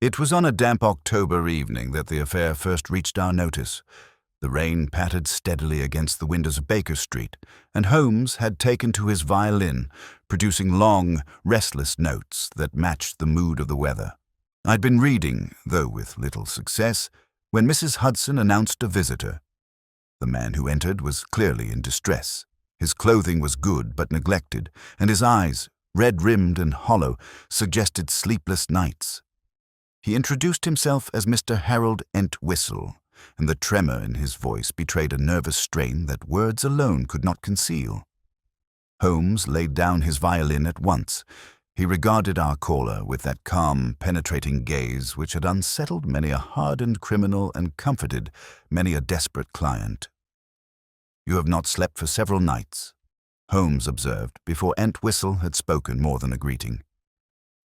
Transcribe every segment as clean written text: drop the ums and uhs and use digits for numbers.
It was on a damp October evening that the affair first reached our notice. The rain pattered steadily against the windows of Baker Street, and Holmes had taken to his violin, producing long, restless notes that matched the mood of the weather. I'd been reading, though with little success, when Mrs. Hudson announced a visitor. The man who entered was clearly in distress. His clothing was good but neglected, and his eyes, red-rimmed and hollow, suggested sleepless nights. He introduced himself as Mr. Harold Entwistle, and the tremor in his voice betrayed a nervous strain that words alone could not conceal. Holmes laid down his violin at once. He regarded our caller with that calm, penetrating gaze which had unsettled many a hardened criminal and comforted many a desperate client. "You have not slept for several nights," Holmes observed before Entwistle had spoken more than a greeting.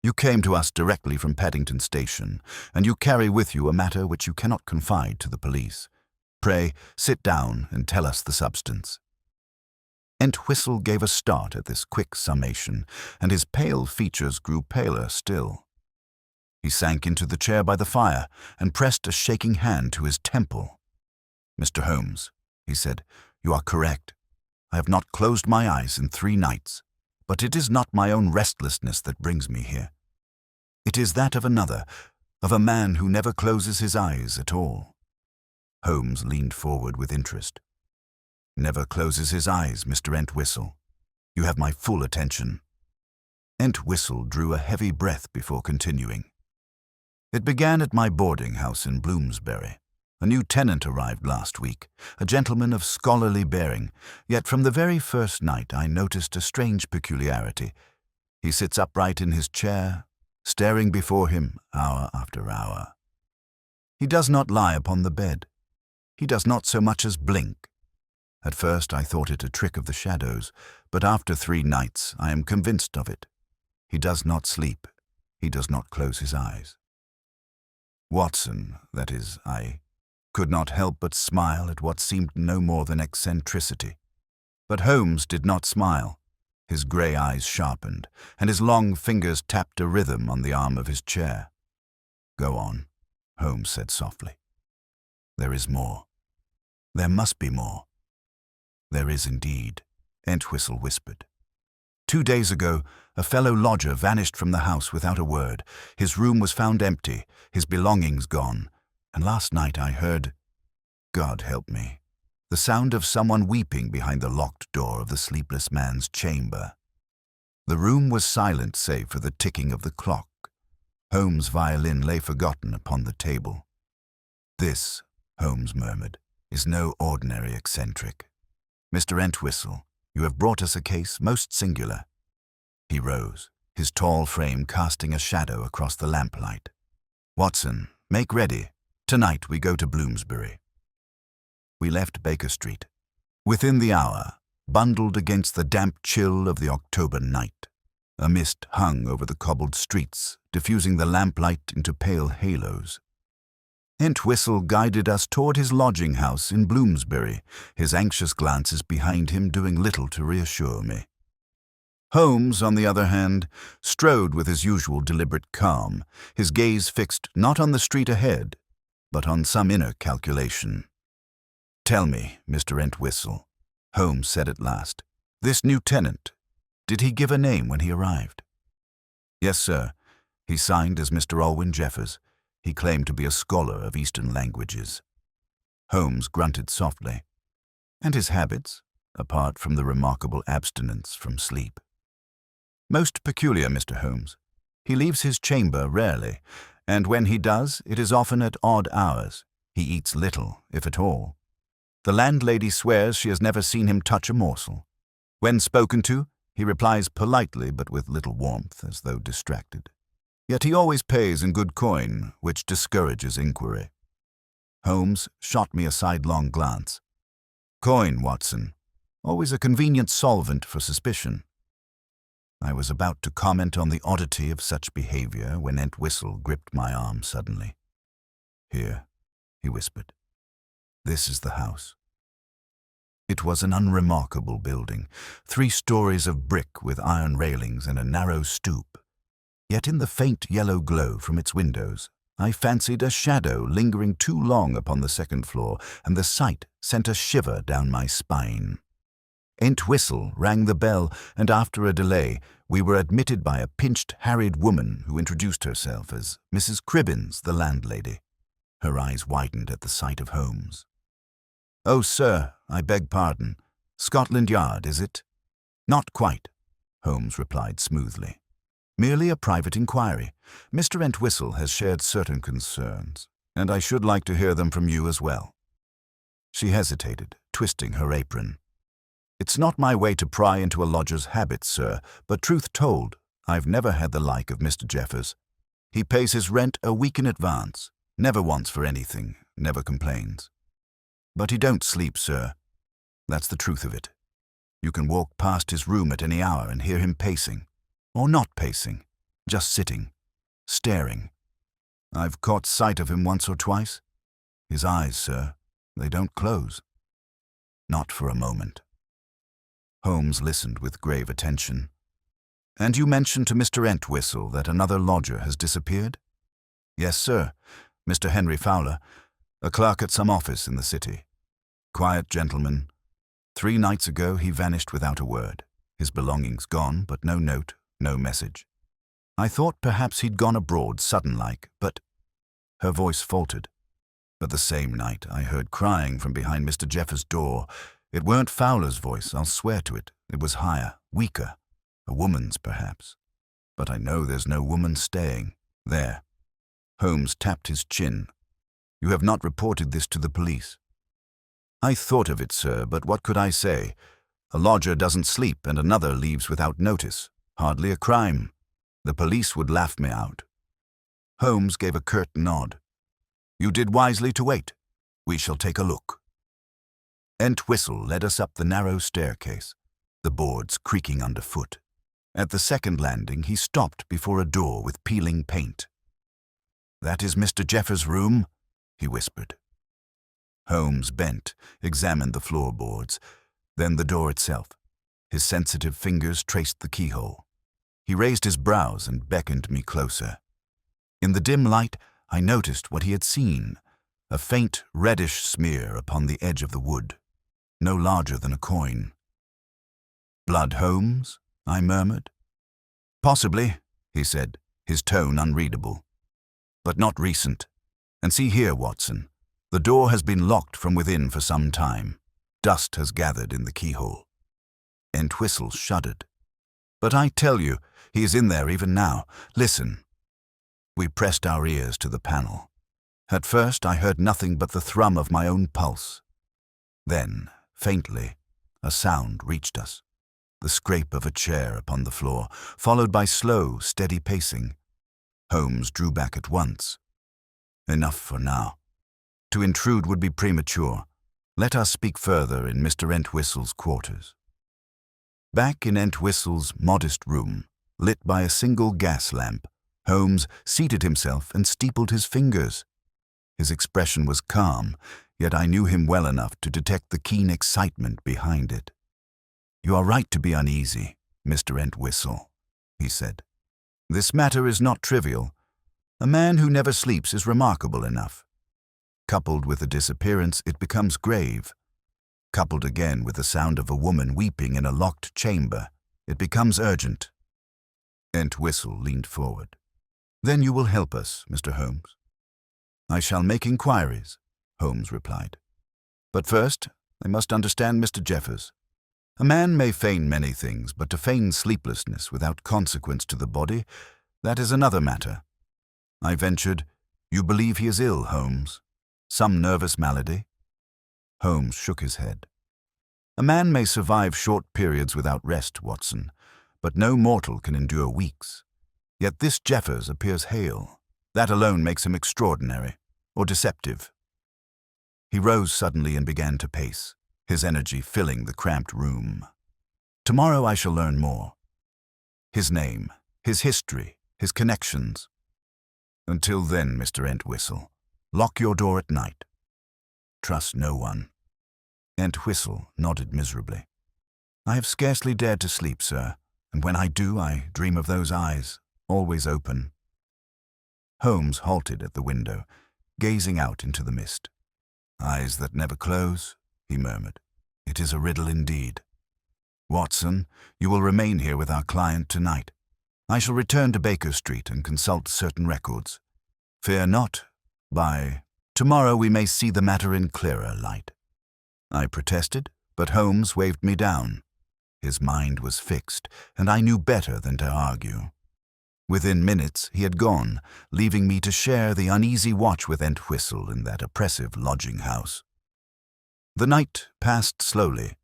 "You came to us directly from Paddington Station, and you carry with you a matter which you cannot confide to the police. Pray, sit down and tell us the substance." Entwistle gave a start at this quick summation, and his pale features grew paler still. He sank into the chair by the fire and pressed a shaking hand to his temple. "Mr. Holmes," he said, "you are correct. I have not closed my eyes in 3 nights, but it is not my own restlessness that brings me here. It is that of another, of a man who never closes his eyes at all." Holmes leaned forward with interest. "Never closes his eyes, Mr. Entwistle. You have my full attention." Entwistle drew a heavy breath before continuing. "It began at my boarding house in Bloomsbury. A new tenant arrived last week, a gentleman of scholarly bearing, yet from the very first night I noticed a strange peculiarity. He sits upright in his chair, staring before him hour after hour. He does not lie upon the bed. He does not so much as blink. At first I thought it a trick of the shadows, but after 3 nights I am convinced of it. He does not sleep. He does not close his eyes." Watson, that is, I could not help but smile at what seemed no more than eccentricity. But Holmes did not smile. His grey eyes sharpened, and his long fingers tapped a rhythm on the arm of his chair. "Go on," Holmes said softly. "There is more. There must be more." "There is indeed," Entwistle whispered. "2 days ago, a fellow lodger vanished from the house without a word. His room was found empty, his belongings gone, and last night I heard, God help me, the sound of someone weeping behind the locked door of the sleepless man's chamber." The room was silent save for the ticking of the clock. Holmes' violin lay forgotten upon the table. "This," Holmes murmured, "is no ordinary eccentric. Mr. Entwistle, you have brought us a case most singular." He rose, his tall frame casting a shadow across the lamplight. "Watson, make ready. Tonight we go to Bloomsbury." We left Baker Street. Within the hour, bundled against the damp chill of the October night, a mist hung over the cobbled streets, diffusing the lamplight into pale halos. Entwistle guided us toward his lodging-house in Bloomsbury, his anxious glances behind him doing little to reassure me. Holmes, on the other hand, strode with his usual deliberate calm, his gaze fixed not on the street ahead, but on some inner calculation. "Tell me, Mr. Entwistle," Holmes said at last, "this new tenant, did he give a name when he arrived?" "Yes, sir. He signed as Mr. Alwyn Jeffers. He claimed to be a scholar of Eastern languages." Holmes grunted softly. "And his habits, apart from the remarkable abstinence from sleep?" "Most peculiar, Mr. Holmes. He leaves his chamber rarely, and when he does, it is often at odd hours. He eats little, if at all. The landlady swears she has never seen him touch a morsel. When spoken to, he replies politely but with little warmth, as though distracted. Yet he always pays in good coin, which discourages inquiry." Holmes shot me a sidelong glance. "Coin, Watson. Always a convenient solvent for suspicion." I was about to comment on the oddity of such behavior when Entwistle gripped my arm suddenly. "Here," he whispered. "This is the house." It was an unremarkable building, 3 stories of brick with iron railings and a narrow stoop. Yet in the faint yellow glow from its windows, I fancied a shadow lingering too long upon the second floor, and the sight sent a shiver down my spine. Entwistle rang the bell, and after a delay, we were admitted by a pinched, harried woman who introduced herself as Mrs. Cribbins, the landlady. Her eyes widened at the sight of Holmes. "Oh, sir, I beg pardon. Scotland Yard, is it?" "Not quite," Holmes replied smoothly. "Merely a private inquiry. Mr. Entwistle has shared certain concerns, and I should like to hear them from you as well." She hesitated, twisting her apron. "It's not my way to pry into a lodger's habits, sir, but truth told, I've never had the like of Mr. Jeffers. He pays his rent a week in advance, never wants for anything, never complains. But he don't sleep, sir. That's the truth of it. You can walk past his room at any hour and hear him pacing. Or not pacing, just sitting, staring. I've caught sight of him once or twice. His eyes, sir, they don't close. Not for a moment." Holmes listened with grave attention. "And you mentioned to Mr. Entwistle that another lodger has disappeared?" "Yes, sir. Mr. Henry Fowler, a clerk at some office in the city. Quiet gentleman. 3 nights ago he vanished without a word. His belongings gone, but no note, no message. I thought perhaps he'd gone abroad sudden-like, but—" Her voice faltered. "But the same night I heard crying from behind Mr. Jeffers' door. It weren't Fowler's voice, I'll swear to it. It was higher, weaker. A woman's, perhaps. But I know there's no woman staying. There." Holmes tapped his chin. "You have not reported this to the police?" "I thought of it, sir, but what could I say? A lodger doesn't sleep and another leaves without notice. Hardly a crime. The police would laugh me out." Holmes gave a curt nod. "You did wisely to wait. We shall take a look." Entwistle led us up the narrow staircase, the boards creaking underfoot. At the second landing, he stopped before a door with peeling paint. "That is Mr. Jeffers' room," he whispered. Holmes bent, examined the floorboards, then the door itself. His sensitive fingers traced the keyhole. He raised his brows and beckoned me closer. In the dim light, I noticed what he had seen, a faint reddish smear upon the edge of the wood, no larger than a coin. "Blood, Holmes?" I murmured. "Possibly," he said, his tone unreadable. "But not recent. And see here, Watson. The door has been locked from within for some time. Dust has gathered in the keyhole." Entwistle shuddered. "But I tell you, he is in there even now. Listen." We pressed our ears to the panel. At first I heard nothing but the thrum of my own pulse. Then, faintly, a sound reached us. The scrape of a chair upon the floor, followed by slow, steady pacing. Holmes drew back at once. "Enough for now. To intrude would be premature. Let us speak further in Mr. Entwistle's quarters." Back in Entwistle's modest room, lit by a single gas lamp, Holmes seated himself and steepled his fingers. His expression was calm, yet I knew him well enough to detect the keen excitement behind it. "You are right to be uneasy, Mr. Entwistle," he said. "This matter is not trivial. A man who never sleeps is remarkable enough. Coupled with the disappearance, it becomes grave. Coupled again with the sound of a woman weeping in a locked chamber, it becomes urgent." Entwistle leaned forward. "Then you will help us, Mr. Holmes?" "I shall make inquiries," Holmes replied. "But first, I must understand Mr. Jeffers. A man may feign many things, but to feign sleeplessness without consequence to the body, that is another matter. I ventured, you believe he is ill, Holmes? Some nervous malady?" Holmes shook his head. "A man may survive short periods without rest, Watson, but no mortal can endure weeks. Yet this Jeffers appears hale. That alone makes him extraordinary, or deceptive." He rose suddenly and began to pace, his energy filling the cramped room. "Tomorrow I shall learn more. His name, his history, his connections. Until then, Mr. Entwistle, lock your door at night. Trust no one." Entwistle nodded miserably. "I have scarcely dared to sleep, sir, and when I do, I dream of those eyes, always open." Holmes halted at the window, gazing out into the mist. "Eyes that never close," he murmured. "It is a riddle indeed. Watson, you will remain here with our client tonight. I shall return to Baker Street and consult certain records. Fear not. By tomorrow we may see the matter in clearer light." I protested, but Holmes waved me down. His mind was fixed, and I knew better than to argue. Within minutes he had gone, leaving me to share the uneasy watch with Entwistle in that oppressive lodging-house. The night passed slowly.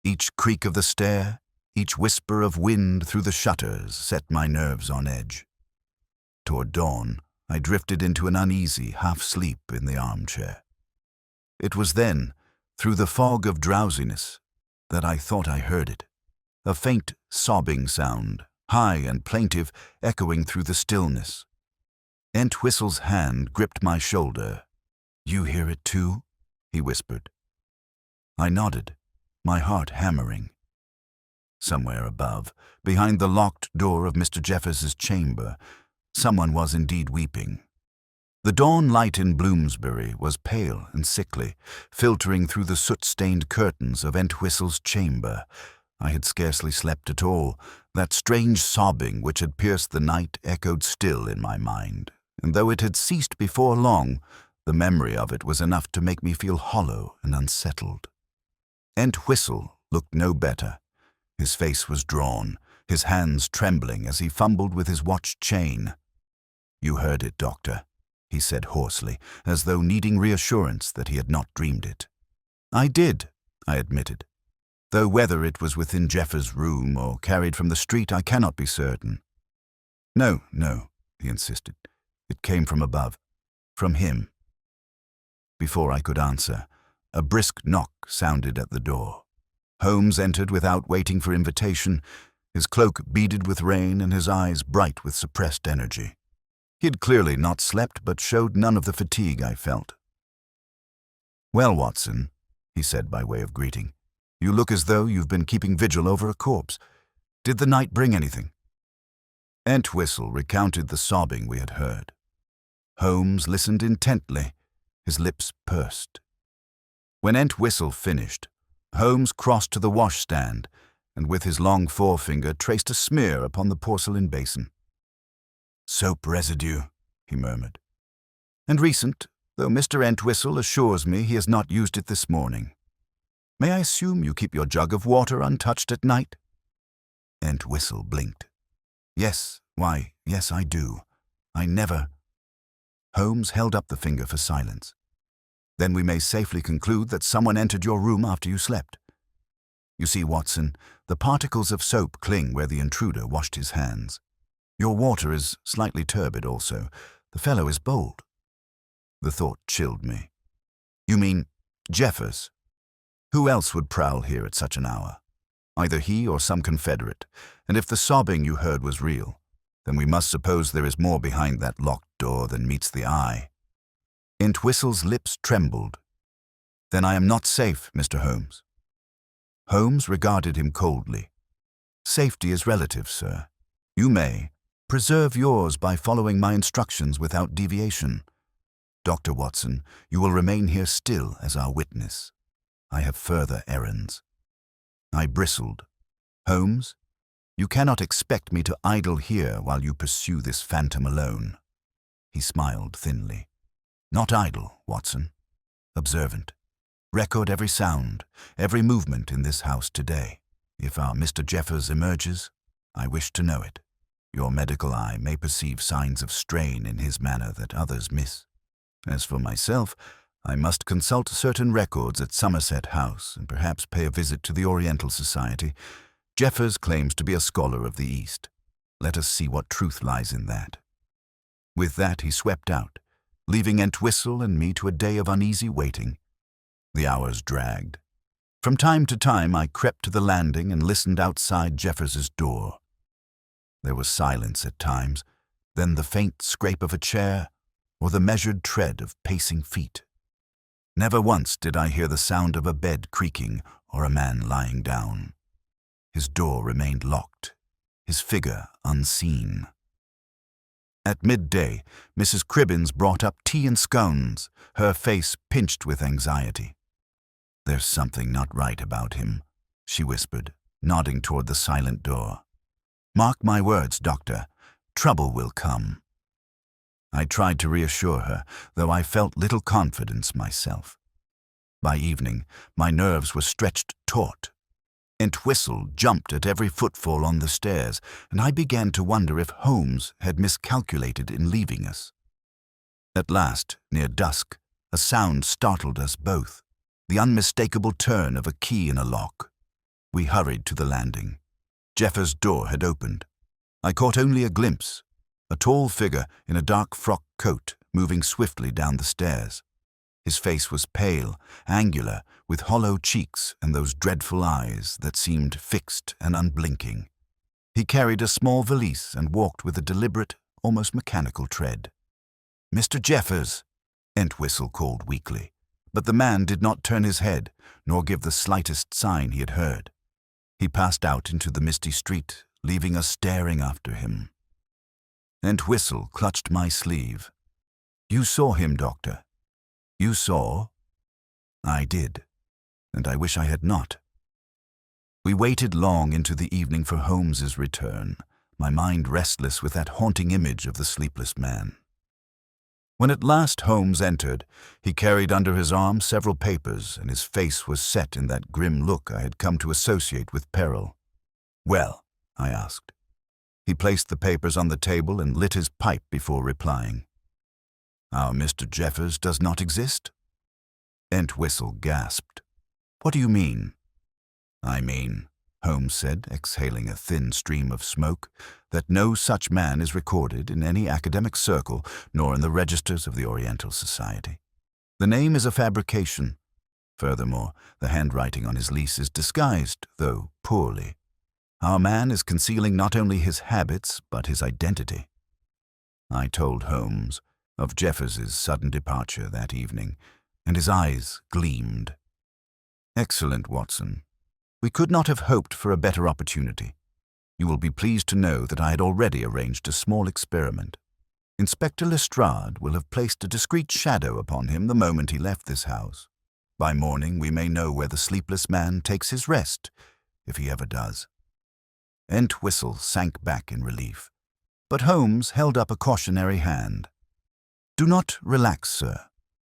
Each creak of the stair, each whisper of wind through the shutters set my nerves on edge. Toward dawn, I drifted into an uneasy half-sleep in the armchair. It was then, through the fog of drowsiness, that I thought I heard it, a faint sobbing sound, high and plaintive, echoing through the stillness. Entwistle's hand gripped my shoulder. "You hear it too?" he whispered. I nodded, my heart hammering. Somewhere above, behind the locked door of Mr. Jeffers's chamber, someone was indeed weeping. The dawn light in Bloomsbury was pale and sickly, filtering through the soot-stained curtains of Entwistle's chamber. I had scarcely slept at all. That strange sobbing which had pierced the night echoed still in my mind, and though it had ceased before long, the memory of it was enough to make me feel hollow and unsettled. Entwistle looked no better. His face was drawn, his hands trembling as he fumbled with his watch chain. "You heard it, Doctor," he said hoarsely, as though needing reassurance that he had not dreamed it. "I did," I admitted, though whether it was within Jeffers' room or carried from the street I cannot be certain. No, he insisted. "It came from above. From him." Before I could answer, a brisk knock sounded at the door. Holmes entered without waiting for invitation, his cloak beaded with rain and his eyes bright with suppressed energy. He had clearly not slept, but showed none of the fatigue I felt. "Well, Watson," he said by way of greeting, "you look as though you've been keeping vigil over a corpse. Did the night bring anything?" Entwistle recounted the sobbing we had heard. Holmes listened intently, his lips pursed. When Entwistle finished, Holmes crossed to the washstand and with his long forefinger traced a smear upon the porcelain basin. "Soap residue," he murmured. "And recent, though Mr. Entwistle assures me he has not used it this morning. May I assume you keep your jug of water untouched at night?" Entwistle blinked. Yes, I do. I never—" Holmes held up the finger for silence. "Then we may safely conclude that someone entered your room after you slept. You see, Watson, the particles of soap cling where the intruder washed his hands. Your water is slightly turbid also. The fellow is bold." The thought chilled me. "You mean Jeffers? Who else would prowl here at such an hour? Either he or some confederate, and if the sobbing you heard was real, then we must suppose there is more behind that locked door than meets the eye." Entwistle's lips trembled. "Then I am not safe, Mr. Holmes." Holmes regarded him coldly. "Safety is relative, sir. You may preserve yours by following my instructions without deviation. Dr. Watson, you will remain here still as our witness. I have further errands." I bristled. "Holmes, you cannot expect me to idle here while you pursue this phantom alone." He smiled thinly. "Not idle, Watson. Observant. Record every sound, every movement in this house today. If our Mr. Jeffers emerges, I wish to know it. Your medical eye may perceive signs of strain in his manner that others miss. As for myself, I must consult certain records at Somerset House and perhaps pay a visit to the Oriental Society. Jeffers claims to be a scholar of the East. Let us see what truth lies in that." With that he swept out, leaving Entwistle and me to a day of uneasy waiting. The hours dragged. From time to time I crept to the landing and listened outside Jeffers's door. There was silence at times, then the faint scrape of a chair or the measured tread of pacing feet. Never once did I hear the sound of a bed creaking or a man lying down. His door remained locked, his figure unseen. At midday, Mrs. Cribbins brought up tea and scones, her face pinched with anxiety. "There's something not right about him," she whispered, nodding toward the silent door. "Mark my words, Doctor, trouble will come." I tried to reassure her, though I felt little confidence myself. By evening, my nerves were stretched taut. Entwistle jumped at every footfall on the stairs, and I began to wonder if Holmes had miscalculated in leaving us. At last, near dusk, a sound startled us both, the unmistakable turn of a key in a lock. We hurried to the landing. Jeffers' door had opened. I caught only a glimpse, a tall figure in a dark frock coat moving swiftly down the stairs. His face was pale, angular, with hollow cheeks and those dreadful eyes that seemed fixed and unblinking. He carried a small valise and walked with a deliberate, almost mechanical tread. "Mr. Jeffers," Entwistle called weakly, but the man did not turn his head, nor give the slightest sign he had heard. He passed out into the misty street, leaving us staring after him. Entwistle clutched my sleeve. "You saw him, Doctor. You saw?" "I did, and I wish I had not." We waited long into the evening for Holmes's return, my mind restless with that haunting image of the sleepless man. When at last Holmes entered, he carried under his arm several papers, and his face was set in that grim look I had come to associate with peril. "Well?" I asked. He placed the papers on the table and lit his pipe before replying. "Our Mr. Jeffers does not exist?" Entwistle gasped. "What do you mean?" "I mean," Holmes said, exhaling a thin stream of smoke, "that no such man is recorded in any academic circle nor in the registers of the Oriental Society. The name is a fabrication. Furthermore, the handwriting on his lease is disguised, though poorly. Our man is concealing not only his habits, but his identity." I told Holmes of Jeffers's sudden departure that evening, and his eyes gleamed. "Excellent, Watson. We could not have hoped for a better opportunity. You will be pleased to know that I had already arranged a small experiment. Inspector Lestrade will have placed a discreet shadow upon him the moment he left this house. By morning we may know where the sleepless man takes his rest, if he ever does." Entwistle sank back in relief, but Holmes held up a cautionary hand. "Do not relax, sir.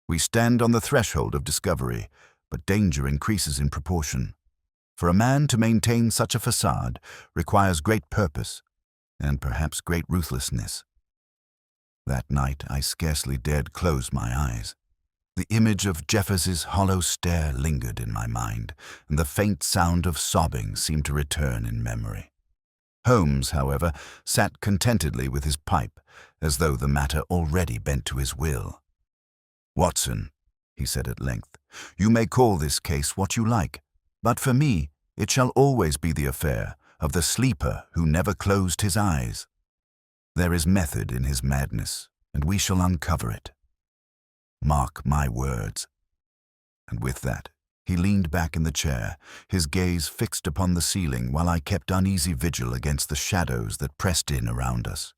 We stand on the threshold of discovery, but danger increases in proportion. For a man to maintain such a facade requires great purpose, and perhaps great ruthlessness." That night I scarcely dared close my eyes. The image of Jeffers's hollow stare lingered in my mind, and the faint sound of sobbing seemed to return in memory. Holmes, however, sat contentedly with his pipe, as though the matter already bent to his will. "Watson," he said at length, "you may call this case what you like, but for me it shall always be the affair of the sleeper who never closed his eyes. There is method in his madness, and we shall uncover it. Mark my words." And with that, he leaned back in the chair, his gaze fixed upon the ceiling while I kept uneasy vigil against the shadows that pressed in around us.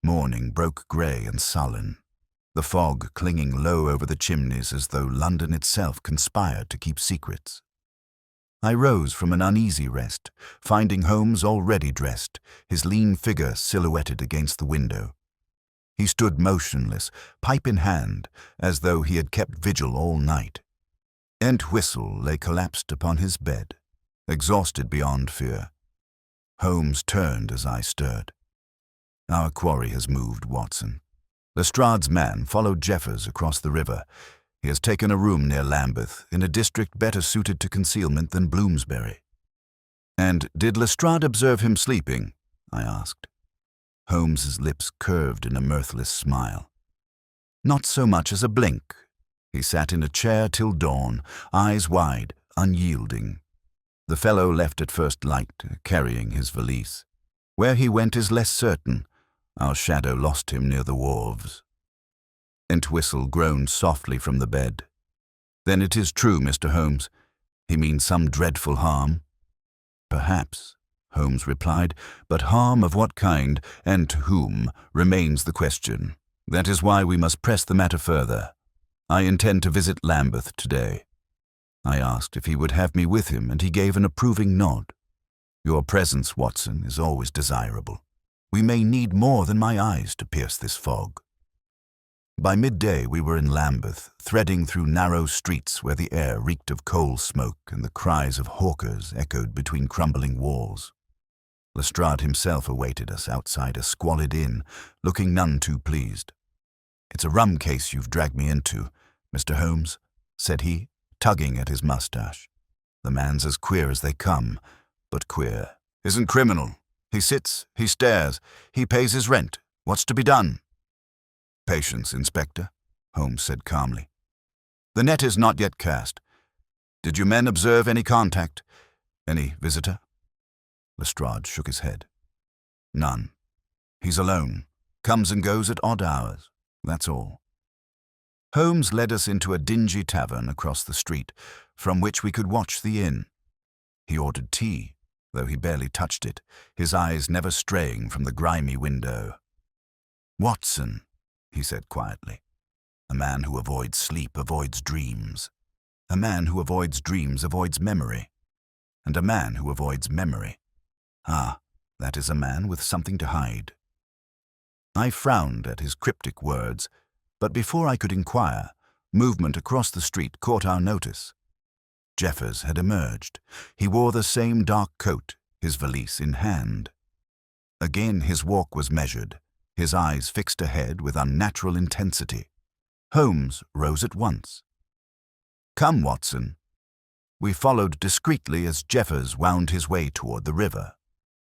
Morning broke grey and sullen, the fog clinging low over the chimneys as though London itself conspired to keep secrets. I rose from an uneasy rest, finding Holmes already dressed, his lean figure silhouetted against the window. He stood motionless, pipe in hand, as though he had kept vigil all night. Entwistle lay collapsed upon his bed, exhausted beyond fear. Holmes turned as I stirred. "Our quarry has moved, Watson. Lestrade's man followed Jeffers across the river. He has taken a room near Lambeth, in a district better suited to concealment than Bloomsbury." "And did Lestrade observe him sleeping?" I asked. Holmes's lips curved in a mirthless smile. "Not so much as a blink. He sat in a chair till dawn, eyes wide, unyielding. The fellow left at first light, carrying his valise. Where he went is less certain. Our shadow lost him near the wharves." Entwistle groaned softly from the bed. "Then it is true, Mr. Holmes. He means some dreadful harm?" "Perhaps. Holmes replied, but harm of what kind and to whom remains the question. That is why we must press the matter further. I intend to visit Lambeth today. I asked if he would have me with him, and he gave an approving nod. Your presence, Watson, is always desirable. We may need more than my eyes to pierce this fog. By midday we were in Lambeth, threading through narrow streets where the air reeked of coal smoke and the cries of hawkers echoed between crumbling walls. Lestrade himself awaited us outside a squalid inn, looking none too pleased. "It's a rum case you've dragged me into, Mr. Holmes," said he, tugging at his mustache. "The man's as queer as they come, but queer isn't criminal. He sits, he stares, he pays his rent. What's to be done?" "Patience, Inspector," Holmes said calmly. "The net is not yet cast. Did your men observe any contact? Any visitor?" Lestrade shook his head. "None. He's alone. Comes and goes at odd hours. That's all." Holmes led us into a dingy tavern across the street, from which we could watch the inn. He ordered tea, though he barely touched it, his eyes never straying from the grimy window. "Watson," he said quietly, "a man who avoids sleep avoids dreams. A man who avoids dreams avoids memory. And a man who avoids memory, that is a man with something to hide." I frowned at his cryptic words, but before I could inquire, movement across the street caught our notice. Jeffers had emerged. He wore the same dark coat, his valise in hand. Again his walk was measured, his eyes fixed ahead with unnatural intensity. Holmes rose at once. "Come, Watson." We followed discreetly as Jeffers wound his way toward the river.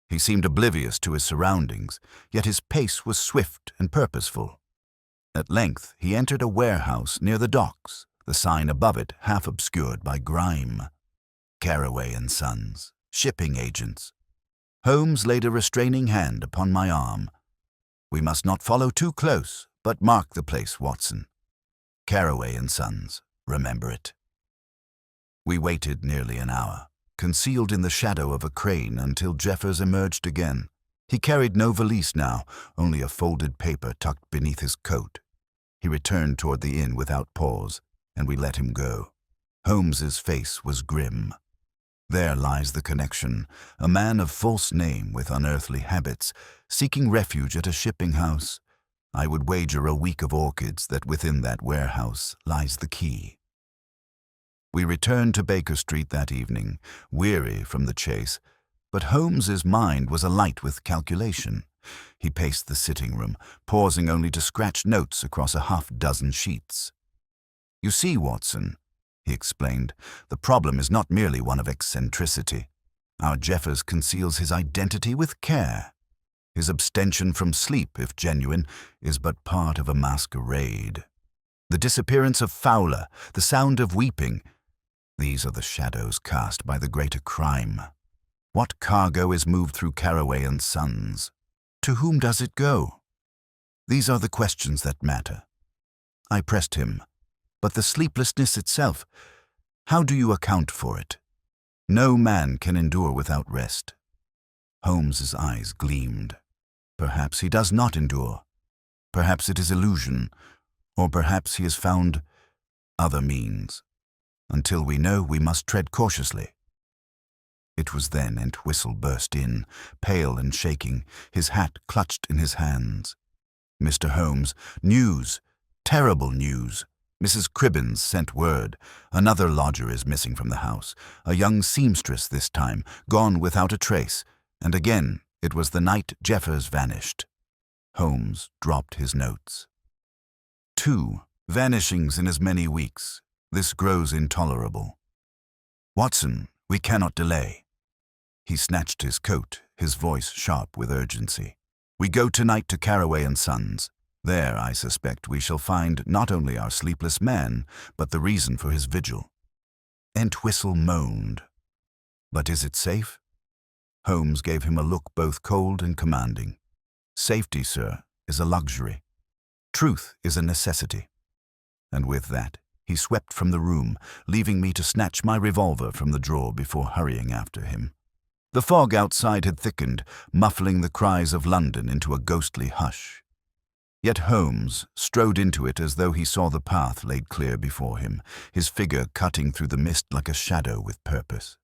He seemed oblivious to his surroundings, yet his pace was swift and purposeful. At length he entered a warehouse near the docks, the sign above it half obscured by grime. Carraway and Sons, shipping agents. Holmes laid a restraining hand upon my arm. "We must not follow too close, but mark the place, Watson. Carraway and Sons, remember it." We waited nearly an hour, concealed in the shadow of a crane until Jeffers emerged again. He carried no valise now, only a folded paper tucked beneath his coat. He returned toward the inn without pause, and we let him go. Holmes's face was grim. There lies the connection, a man of false name with unearthly habits, seeking refuge at a shipping house. I would wager a week of orchids that within that warehouse lies the key. We returned to Baker Street that evening, weary from the chase, but Holmes's mind was alight with calculation. He paced the sitting room, pausing only to scratch notes across a half-dozen sheets. "You see, Watson," he explained, "the problem is not merely one of eccentricity. Our Jeffers conceals his identity with care. His abstention from sleep, if genuine, is but part of a masquerade. The disappearance of Fowler, the sound of weeping, these are the shadows cast by the greater crime. What cargo is moved through Carraway and Sons? To whom does it go? These are the questions that matter." I pressed him. "But the sleeplessness itself, how do you account for it? No man can endure without rest." Holmes's eyes gleamed. Perhaps he does not endure. Perhaps it is illusion, or perhaps he has found other means. Until we know, we must tread cautiously. It was then Entwistle burst in, pale and shaking, his hat clutched in his hands. "Mr. Holmes, news, terrible news. Mrs. Cribbins sent word. Another lodger is missing from the house, a young seamstress this time, gone without a trace, and again it was the night Jeffers vanished." Holmes dropped his notes. 2 vanishings in as many weeks. This grows intolerable. "Watson, we cannot delay." He snatched his coat, his voice sharp with urgency. "We go tonight to Carraway and Sons. There, I suspect, we shall find not only our sleepless man, but the reason for his vigil." Entwistle moaned. "But is it safe?" Holmes gave him a look both cold and commanding. "Safety, sir, is a luxury. Truth is a necessity." And with that, he swept from the room, leaving me to snatch my revolver from the drawer before hurrying after him. The fog outside had thickened, muffling the cries of London into a ghostly hush. Yet Holmes strode into it as though he saw the path laid clear before him, his figure cutting through the mist like a shadow with purpose.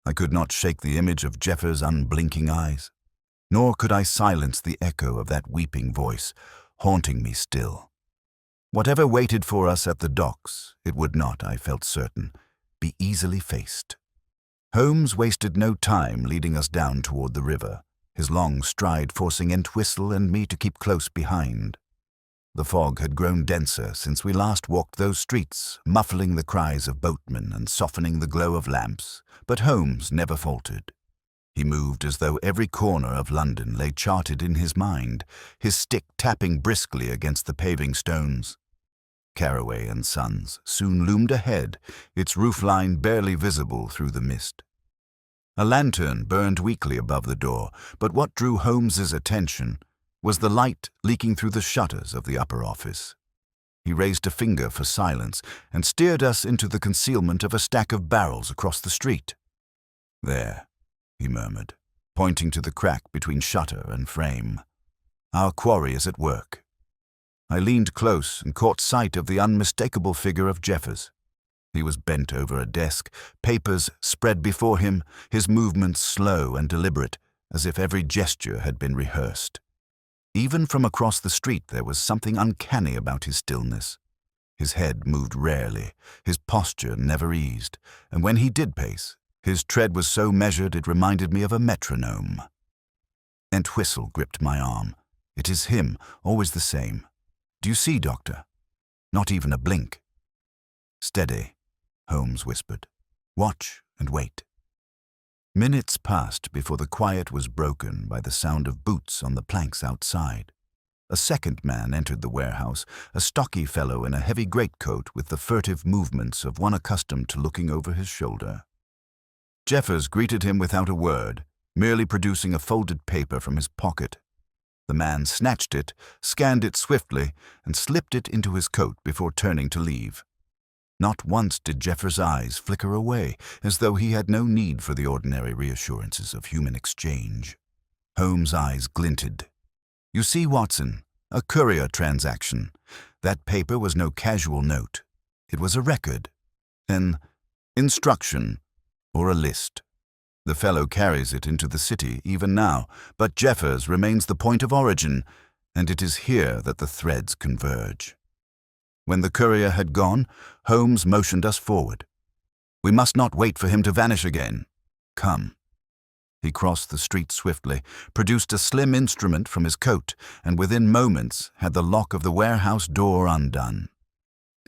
I could not shake the image of Jeffers' unblinking eyes, nor could I silence the echo of that weeping voice, haunting me still. Whatever waited for us at the docks, it would not, I felt certain, be easily faced. Holmes wasted no time leading us down toward the river, his long stride forcing Entwistle and me to keep close behind. The fog had grown denser since we last walked those streets, muffling the cries of boatmen and softening the glow of lamps, but Holmes never faltered. He moved as though every corner of London lay charted in his mind, his stick tapping briskly against the paving stones. Carraway and Sons soon loomed ahead, its roofline barely visible through the mist. A lantern burned weakly above the door, but what drew Holmes's attention was the light leaking through the shutters of the upper office. He raised a finger for silence and steered us into the concealment of a stack of barrels across the street. "There," he murmured, pointing to the crack between shutter and frame. "Our quarry is at work." I leaned close and caught sight of the unmistakable figure of Jeffers. He was bent over a desk, papers spread before him, his movements slow and deliberate, as if every gesture had been rehearsed. Even from across the street there was something uncanny about his stillness. His head moved rarely, his posture never eased, and when he did pace, his tread was so measured it reminded me of a metronome. Entwistle gripped my arm. "It is him, always the same. Do you see, Doctor? Not even a blink." "Steady," Holmes whispered. "Watch and wait." Minutes passed before the quiet was broken by the sound of boots on the planks outside. A second man entered the warehouse, a stocky fellow in a heavy greatcoat with the furtive movements of one accustomed to looking over his shoulder. Jeffers greeted him without a word, merely producing a folded paper from his pocket. The man snatched it, scanned it swiftly, and slipped it into his coat before turning to leave. Not once did Jeffers' eyes flicker away, as though he had no need for the ordinary reassurances of human exchange. Holmes' eyes glinted. "You see, Watson, a courier transaction. That paper was no casual note. It was a record, an instruction, or a list. The fellow carries it into the city even now, but Jeffers remains the point of origin, and it is here that the threads converge." When the courier had gone, Holmes motioned us forward. "We must not wait for him to vanish again. Come." He crossed the street swiftly, produced a slim instrument from his coat, and within moments had the lock of the warehouse door undone.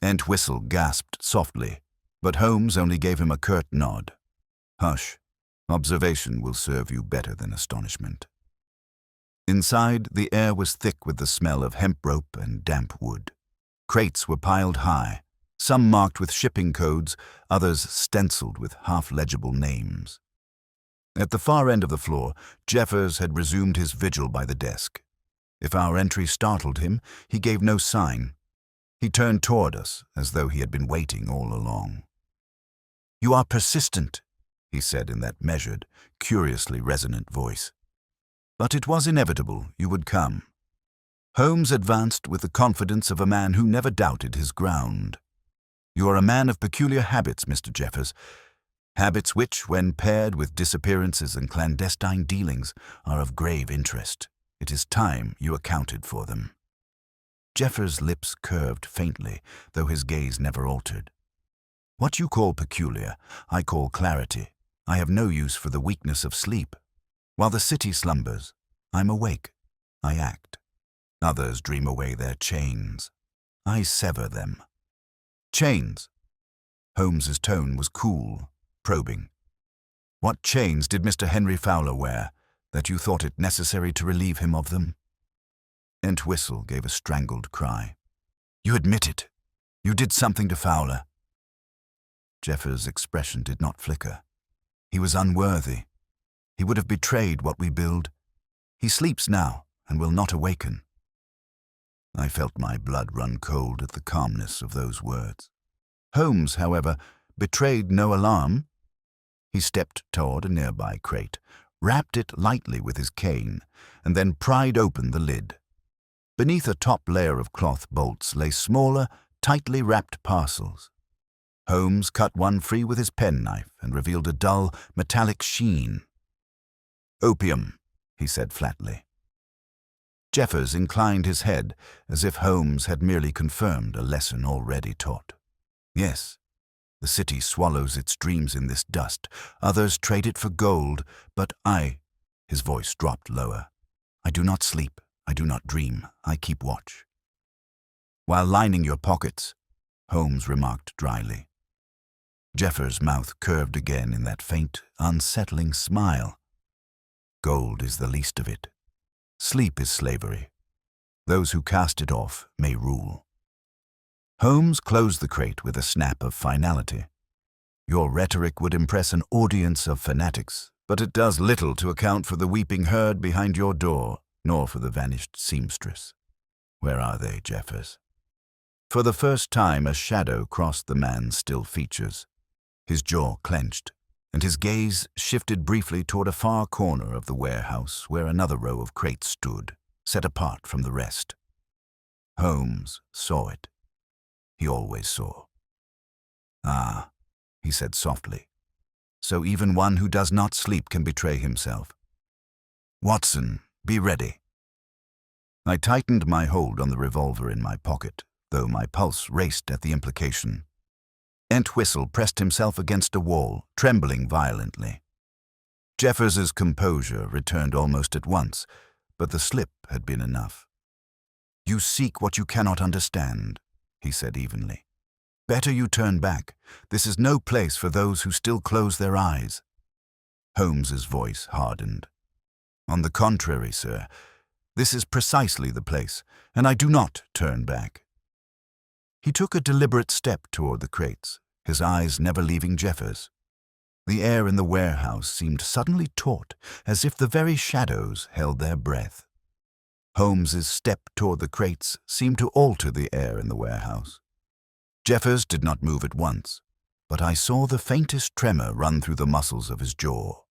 Entwistle gasped softly, but Holmes only gave him a curt nod. "Hush. Observation will serve you better than astonishment." Inside, the air was thick with the smell of hemp rope and damp wood. Crates were piled high, some marked with shipping codes, others stenciled with half-legible names. At the far end of the floor, Jeffers had resumed his vigil by the desk. If our entry startled him, he gave no sign. He turned toward us as though he had been waiting all along. "You are persistent," he said in that measured, curiously resonant voice. "But it was inevitable you would come." Holmes advanced with the confidence of a man who never doubted his ground. "You are a man of peculiar habits, Mr. Jeffers. Habits which, when paired with disappearances and clandestine dealings, are of grave interest. It is time you accounted for them." Jeffers' lips curved faintly, though his gaze never altered. "What you call peculiar, I call clarity. I have no use for the weakness of sleep. While the city slumbers, I'm awake. I act. Others dream away their chains. I sever them." "Chains?" Holmes's tone was cool, probing. "What chains did Mr. Henry Fowler wear, that you thought it necessary to relieve him of them?" Entwistle gave a strangled cry. "You admit it. You did something to Fowler." Jeffers' expression did not flicker. He was unworthy. He would have betrayed what we build. He sleeps now and will not awaken. I felt my blood run cold at the calmness of those words. Holmes, however, betrayed no alarm. He stepped toward a nearby crate, rapped it lightly with his cane, and then pried open the lid. Beneath a top layer of cloth bolts lay smaller, tightly wrapped parcels. Holmes cut one free with his penknife and revealed a dull, metallic sheen. "Opium," he said flatly. Jeffers inclined his head as if Holmes had merely confirmed a lesson already taught. "Yes, the city swallows its dreams in this dust. Others trade it for gold, but I—" His voice dropped lower. "I do not sleep. I do not dream. I keep watch." "While lining your pockets," Holmes remarked dryly. Jeffers' mouth curved again in that faint, unsettling smile. "Gold is the least of it. Sleep is slavery. Those who cast it off may rule." Holmes closed the crate with a snap of finality. "Your rhetoric would impress an audience of fanatics, but it does little to account for the weeping herd behind your door, nor for the vanished seamstress. Where are they, Jeffers?" For the first time a shadow crossed the man's still features. His jaw clenched, and his gaze shifted briefly toward a far corner of the warehouse where another row of crates stood, set apart from the rest. Holmes saw it. He always saw. "Ah," he said softly, "so even one who does not sleep can betray himself. Watson, be ready." I tightened my hold on the revolver in my pocket, though my pulse raced at the implication. Entwistle pressed himself against a wall, trembling violently. Jeffers's composure returned almost at once, but the slip had been enough. "You seek what you cannot understand," he said evenly. "Better you turn back. This is no place for those who still close their eyes." Holmes's voice hardened. "On the contrary, sir, this is precisely the place, and I do not turn back." He took a deliberate step toward the crates, his eyes never leaving Jeffers. The air in the warehouse seemed suddenly taut, as if the very shadows held their breath. Holmes's step toward the crates seemed to alter the air in the warehouse. Jeffers did not move at once, but I saw the faintest tremor run through the muscles of his jaw.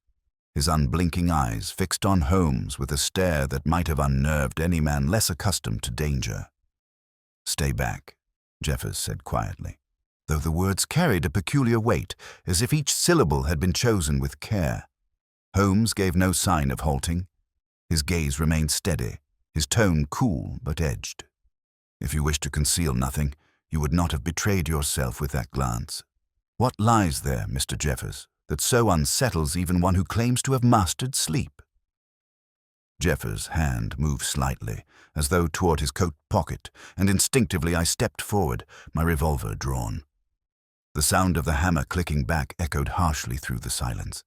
His unblinking eyes fixed on Holmes with a stare that might have unnerved any man less accustomed to danger. "Stay back," Jeffers said quietly, though the words carried a peculiar weight, as if each syllable had been chosen with care. Holmes gave no sign of halting. His gaze remained steady, his tone cool but edged. "If you wish to conceal nothing, you would not have betrayed yourself with that glance. What lies there, Mr. Jeffers, that so unsettles even one who claims to have mastered sleep?" Jeffers' hand moved slightly, as though toward his coat pocket, and instinctively I stepped forward, my revolver drawn. The sound of the hammer clicking back echoed harshly through the silence.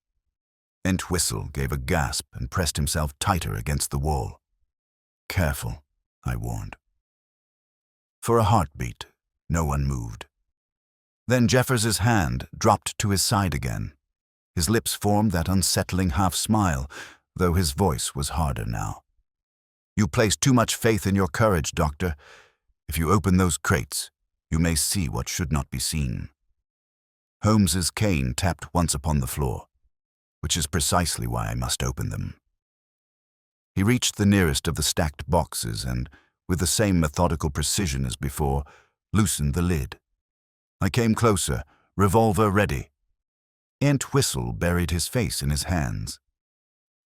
Entwistle gave a gasp and pressed himself tighter against the wall. "Careful," I warned. For a heartbeat, no one moved. Then Jeffers's hand dropped to his side again. His lips formed that unsettling half-smile, though his voice was harder now. "You place too much faith in your courage, Doctor. If you open those crates, you may see what should not be seen." Holmes's cane tapped once upon the floor, which is precisely why I must open them. He reached the nearest of the stacked boxes and, with the same methodical precision as before, loosened the lid. I came closer, revolver ready. Entwistle buried his face in his hands.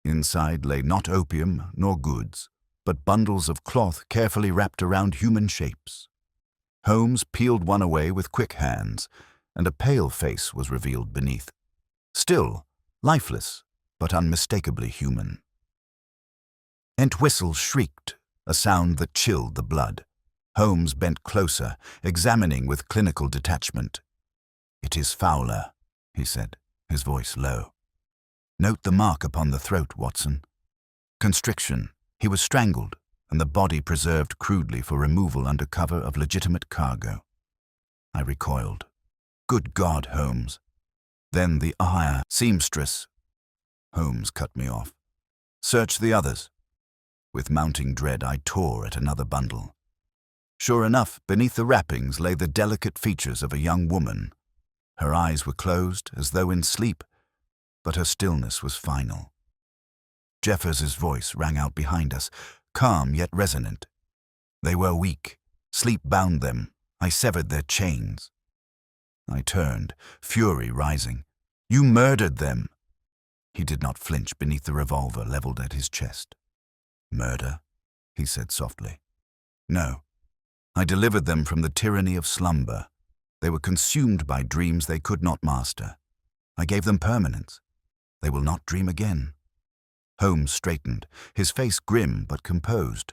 Inside lay not opium nor goods, but bundles of cloth carefully wrapped around human shapes. Holmes peeled one away with quick hands, and a pale face was revealed beneath. Still, lifeless, but unmistakably human. Entwistle shrieked, a sound that chilled the blood. Holmes bent closer, examining with clinical detachment. "It is Fowler," he said, his voice low. "Note the mark upon the throat, Watson. Constriction. He was strangled, and the body preserved crudely for removal under cover of legitimate cargo." I recoiled. "Good God, Holmes." Then the seamstress. Holmes cut me off. "Search the others." With mounting dread, I tore at another bundle. Sure enough, beneath the wrappings lay the delicate features of a young woman. Her eyes were closed, as though in sleep, but her stillness was final. Jeffers's voice rang out behind us, calm yet resonant. They were weak. Sleep bound them. I severed their chains. I turned, fury rising. You murdered them. He did not flinch beneath the revolver leveled at his chest. Murder? He said softly. No. I delivered them from the tyranny of slumber. They were consumed by dreams they could not master. I gave them permanence. They will not dream again. Holmes straightened, his face grim but composed.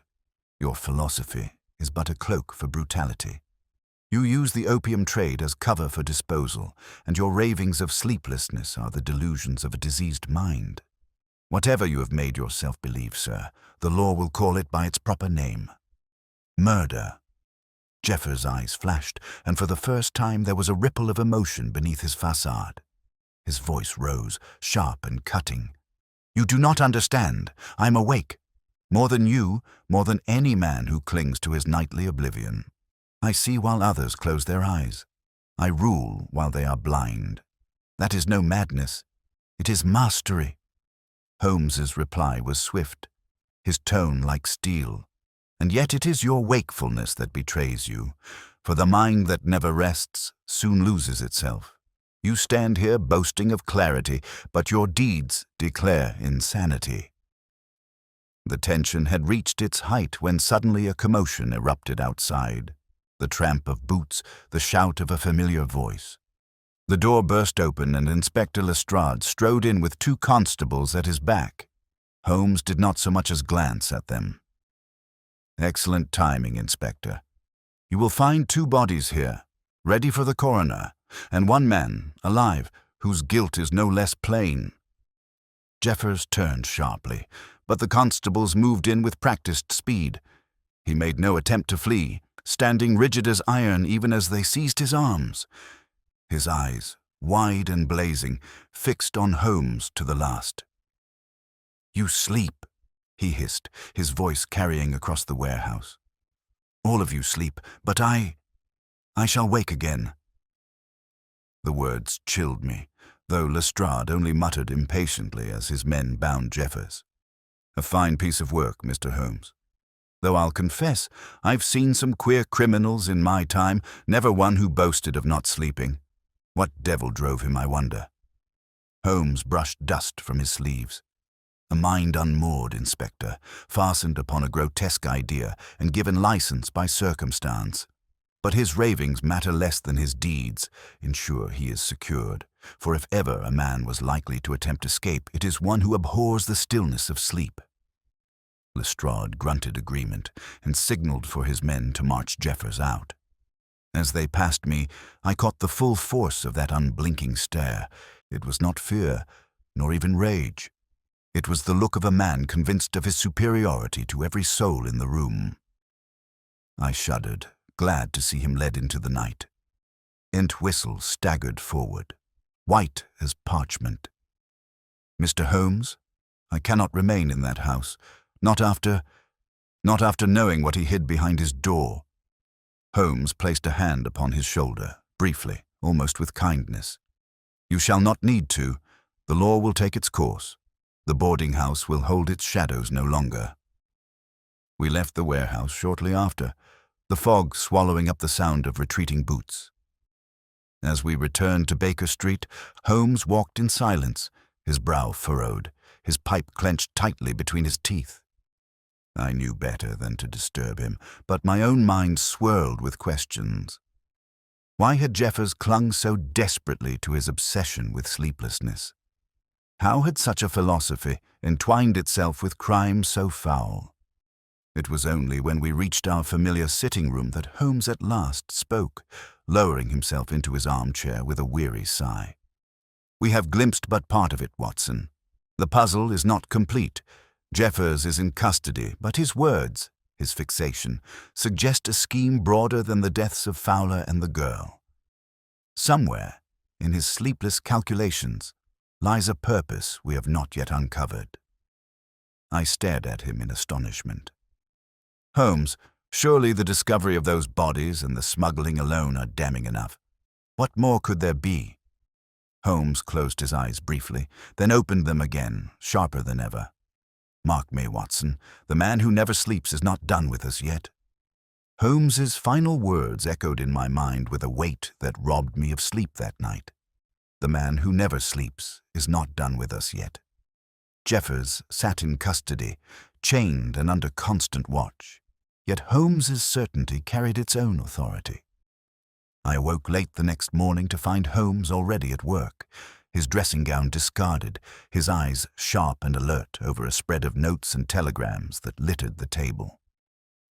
Your philosophy is but a cloak for brutality. You use the opium trade as cover for disposal, and your ravings of sleeplessness are the delusions of a diseased mind. Whatever you have made yourself believe, sir, the law will call it by its proper name. Murder. Jeffers' eyes flashed, and for the first time there was a ripple of emotion beneath his facade. His voice rose, sharp and cutting. You do not understand. I am awake. More than you, more than any man who clings to his nightly oblivion. I see while others close their eyes. I rule while they are blind. That is no madness. It is mastery. Holmes's reply was swift, his tone like steel. And yet it is your wakefulness that betrays you, for the mind that never rests soon loses itself. You stand here boasting of clarity, but your deeds declare insanity. The tension had reached its height when suddenly a commotion erupted outside. The tramp of boots, the shout of a familiar voice. The door burst open and Inspector Lestrade strode in with 2 constables at his back. Holmes did not so much as glance at them. Excellent timing, Inspector. You will find 2 bodies here, ready for the coroner, and 1 man, alive, whose guilt is no less plain. Jeffers turned sharply, but the constables moved in with practiced speed. He made no attempt to flee, standing rigid as iron even as they seized his arms. His eyes, wide and blazing, fixed on Holmes to the last. You sleep, he hissed, his voice carrying across the warehouse. All of you sleep, but I shall wake again. The words chilled me, though Lestrade only muttered impatiently as his men bound Jeffers. A fine piece of work, Mr. Holmes. Though I'll confess, I've seen some queer criminals in my time, never one who boasted of not sleeping. What devil drove him, I wonder? Holmes brushed dust from his sleeves. A mind unmoored, Inspector, fastened upon a grotesque idea and given license by circumstance. But his ravings matter less than his deeds. Ensure he is secured. For if ever a man was likely to attempt escape, it is one who abhors the stillness of sleep. Lestrade grunted agreement and signaled for his men to march Jeffers out. As they passed me, I caught the full force of that unblinking stare. It was not fear, nor even rage. It was the look of a man convinced of his superiority to every soul in the room. I shuddered, glad to see him led into the night. Entwistle staggered forward, white as parchment. Mr. Holmes, I cannot remain in that house, not after knowing what he hid behind his door. Holmes placed a hand upon his shoulder, briefly, almost with kindness. You shall not need to. The law will take its course. The boarding house will hold its shadows no longer. We left the warehouse shortly after, the fog swallowing up the sound of retreating boots. As we returned to Baker Street, Holmes walked in silence, his brow furrowed, his pipe clenched tightly between his teeth. I knew better than to disturb him, but my own mind swirled with questions. Why had Jeffers clung so desperately to his obsession with sleeplessness? How had such a philosophy entwined itself with crime so foul? It was only when we reached our familiar sitting room that Holmes at last spoke, lowering himself into his armchair with a weary sigh. We have glimpsed but part of it, Watson. The puzzle is not complete. Jeffers is in custody, but his words, his fixation, suggest a scheme broader than the deaths of Fowler and the girl. Somewhere, in his sleepless calculations, lies a purpose we have not yet uncovered. I stared at him in astonishment. Holmes, surely the discovery of those bodies and the smuggling alone are damning enough. What more could there be? Holmes closed his eyes briefly, then opened them again, sharper than ever. "Mark me, Watson, the man who never sleeps is not done with us yet." Holmes's final words echoed in my mind with a weight that robbed me of sleep that night. The man who never sleeps is not done with us yet. Jeffers sat in custody, chained and under constant watch, yet Holmes's certainty carried its own authority. I awoke late the next morning to find Holmes already at work, his dressing gown discarded, his eyes sharp and alert over a spread of notes and telegrams that littered the table.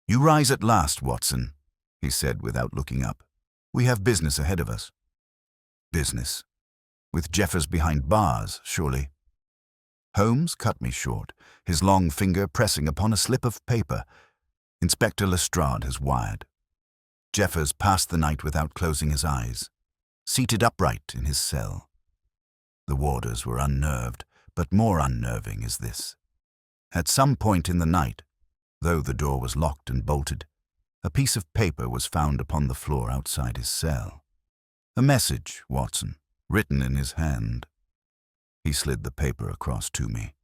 "You rise at last, Watson," he said without looking up. "We have business ahead of us." "Business? With Jeffers behind bars, surely?" Holmes cut me short, his long finger pressing upon a slip of paper. "Inspector Lestrade has wired. Jeffers passed the night without closing his eyes, seated upright in his cell." The warders were unnerved, but more unnerving is this. At some point in the night, though the door was locked and bolted, a piece of paper was found upon the floor outside his cell. A message, Watson, written in his hand. He slid the paper across to me.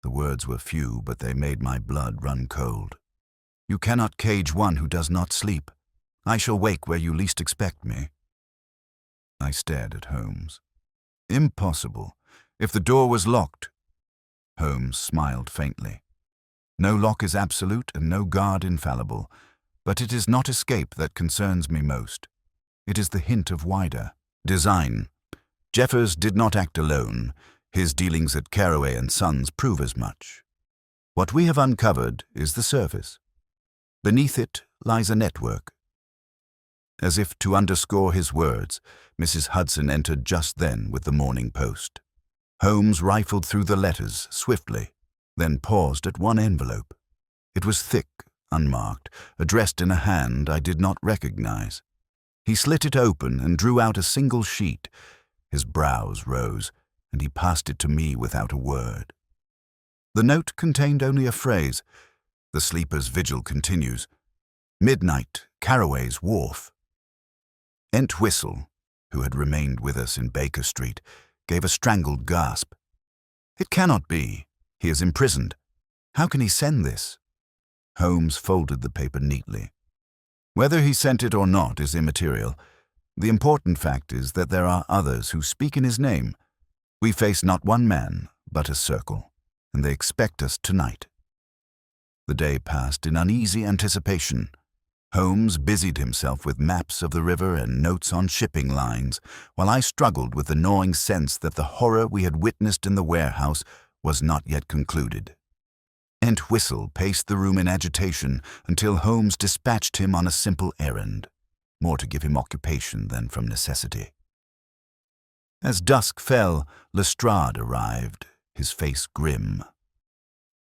The words were few, but they made my blood run cold. "You cannot cage one who does not sleep. I shall wake where you least expect me." I stared at Holmes. "Impossible. If the door was locked—" Holmes smiled faintly. "No lock is absolute and no guard infallible, but it is not escape that concerns me most. It is the hint of wider design. Jeffers did not act alone. His dealings at Carraway and Sons prove as much. What we have uncovered is the surface. Beneath it lies a network." As if to underscore his words, Mrs. Hudson entered just then with the Morning Post. Holmes rifled through the letters swiftly, then paused at one envelope. It was thick, unmarked, addressed in a hand I did not recognize. He slit it open and drew out a single sheet. His brows rose, and he passed it to me without a word. The note contained only a phrase. "The sleeper's vigil continues. Midnight, Carraway's Wharf." Entwistle, who had remained with us in Baker Street, gave a strangled gasp. "It cannot be. He is imprisoned. How can he send this?" Holmes folded the paper neatly. "Whether he sent it or not is immaterial. The important fact is that there are others who speak in his name. We face not one man, but a circle, and they expect us tonight." The day passed in uneasy anticipation. Holmes busied himself with maps of the river and notes on shipping lines, while I struggled with the gnawing sense that the horror we had witnessed in the warehouse was not yet concluded. Entwistle paced the room in agitation until Holmes dispatched him on a simple errand, more to give him occupation than from necessity. As dusk fell, Lestrade arrived, his face grim.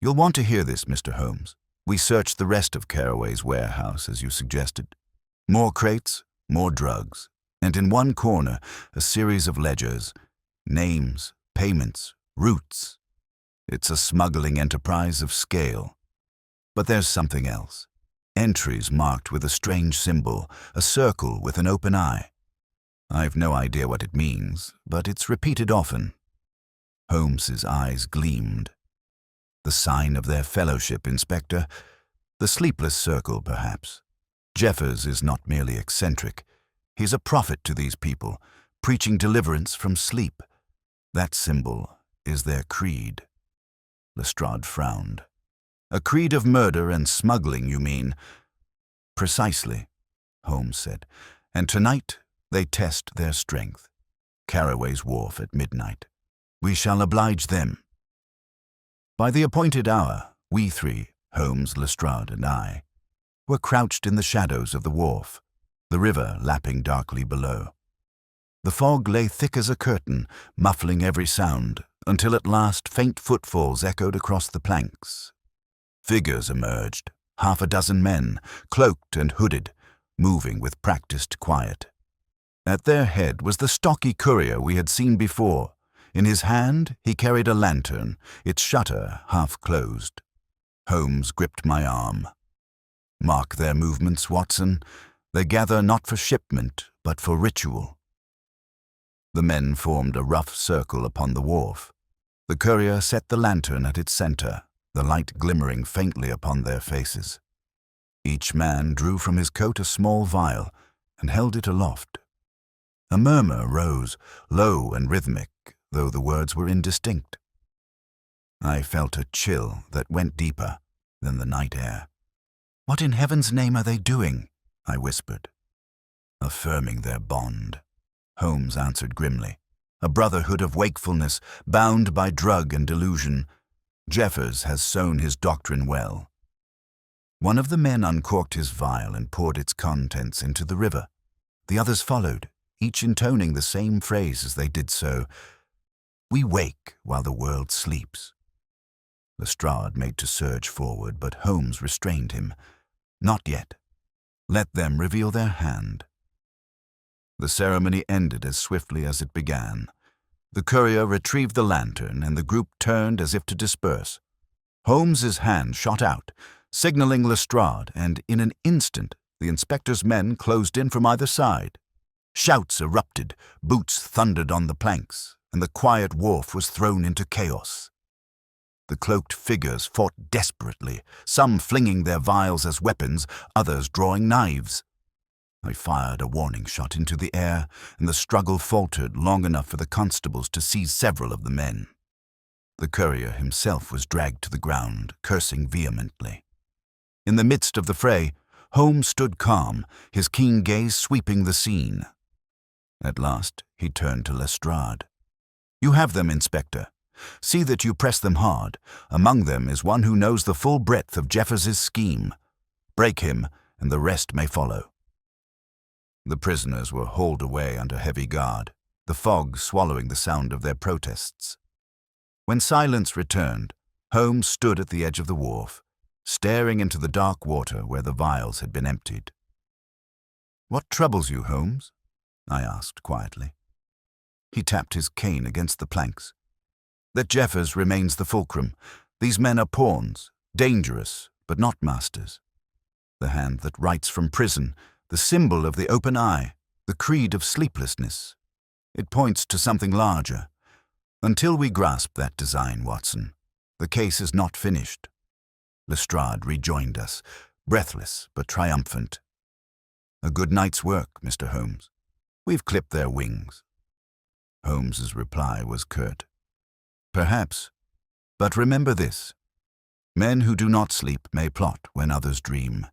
"You'll want to hear this, Mr. Holmes. We searched the rest of Carraway's warehouse, as you suggested. More crates, more drugs, and in one corner, a series of ledgers, names, payments, routes. It's a smuggling enterprise of scale. But there's something else. Entries marked with a strange symbol, a circle with an open eye. I've no idea what it means, but it's repeated often." Holmes's eyes gleamed. "The sign of their fellowship, Inspector. The sleepless circle, perhaps. Jeffers is not merely eccentric. He's a prophet to these people, preaching deliverance from sleep. That symbol is their creed." Lestrade frowned. "A creed of murder and smuggling, you mean?" "Precisely," Holmes said. "And tonight they test their strength. Carraway's Wharf at midnight. We shall oblige them." By the appointed hour, we three, Holmes, Lestrade, and I, were crouched in the shadows of the wharf, the river lapping darkly below. The fog lay thick as a curtain, muffling every sound, until at last faint footfalls echoed across the planks. Figures emerged, half a dozen men, cloaked and hooded, moving with practiced quiet. At their head was the stocky courier we had seen before. In his hand he carried a lantern, its shutter half closed. Holmes gripped my arm. "Mark their movements, Watson. They gather not for shipment, but for ritual." The men formed a rough circle upon the wharf. The courier set the lantern at its center, the light glimmering faintly upon their faces. Each man drew from his coat a small vial and held it aloft. A murmur rose, low and rhythmic, though the words were indistinct. I felt a chill that went deeper than the night air. "What in heaven's name are they doing?" I whispered. "Affirming their bond," Holmes answered grimly. "A brotherhood of wakefulness, bound by drug and delusion. Jeffers has sown his doctrine well." One of the men uncorked his vial and poured its contents into the river. The others followed, each intoning the same phrase as they did so. "We wake while the world sleeps." Lestrade made to surge forward, but Holmes restrained him. "Not yet. Let them reveal their hand." The ceremony ended as swiftly as it began. The courier retrieved the lantern, and the group turned as if to disperse. Holmes's hand shot out, signaling Lestrade, and in an instant the inspector's men closed in from either side. Shouts erupted, boots thundered on the planks, and the quiet wharf was thrown into chaos. The cloaked figures fought desperately, some flinging their vials as weapons, others drawing knives. I fired a warning shot into the air, and the struggle faltered long enough for the constables to seize several of the men. The courier himself was dragged to the ground, cursing vehemently. In the midst of the fray, Holmes stood calm, his keen gaze sweeping the scene. At last he turned to Lestrade. "You have them, Inspector. See that you press them hard. Among them is one who knows the full breadth of Jeffers's scheme. Break him, and the rest may follow." The prisoners were hauled away under heavy guard, the fog swallowing the sound of their protests. When silence returned, Holmes stood at the edge of the wharf, staring into the dark water where the vials had been emptied. "What troubles you, Holmes?" I asked quietly. He tapped his cane against the planks. "That Jeffers remains the fulcrum. These men are pawns, dangerous, but not masters. The hand that writes from prison, the symbol of the open eye, the creed of sleeplessness. It points to something larger. Until we grasp that design, Watson, the case is not finished." Lestrade rejoined us, breathless but triumphant. "A good night's work, Mr. Holmes. We've clipped their wings." Holmes's reply was curt. "Perhaps, but remember this. Men who do not sleep may plot when others dream.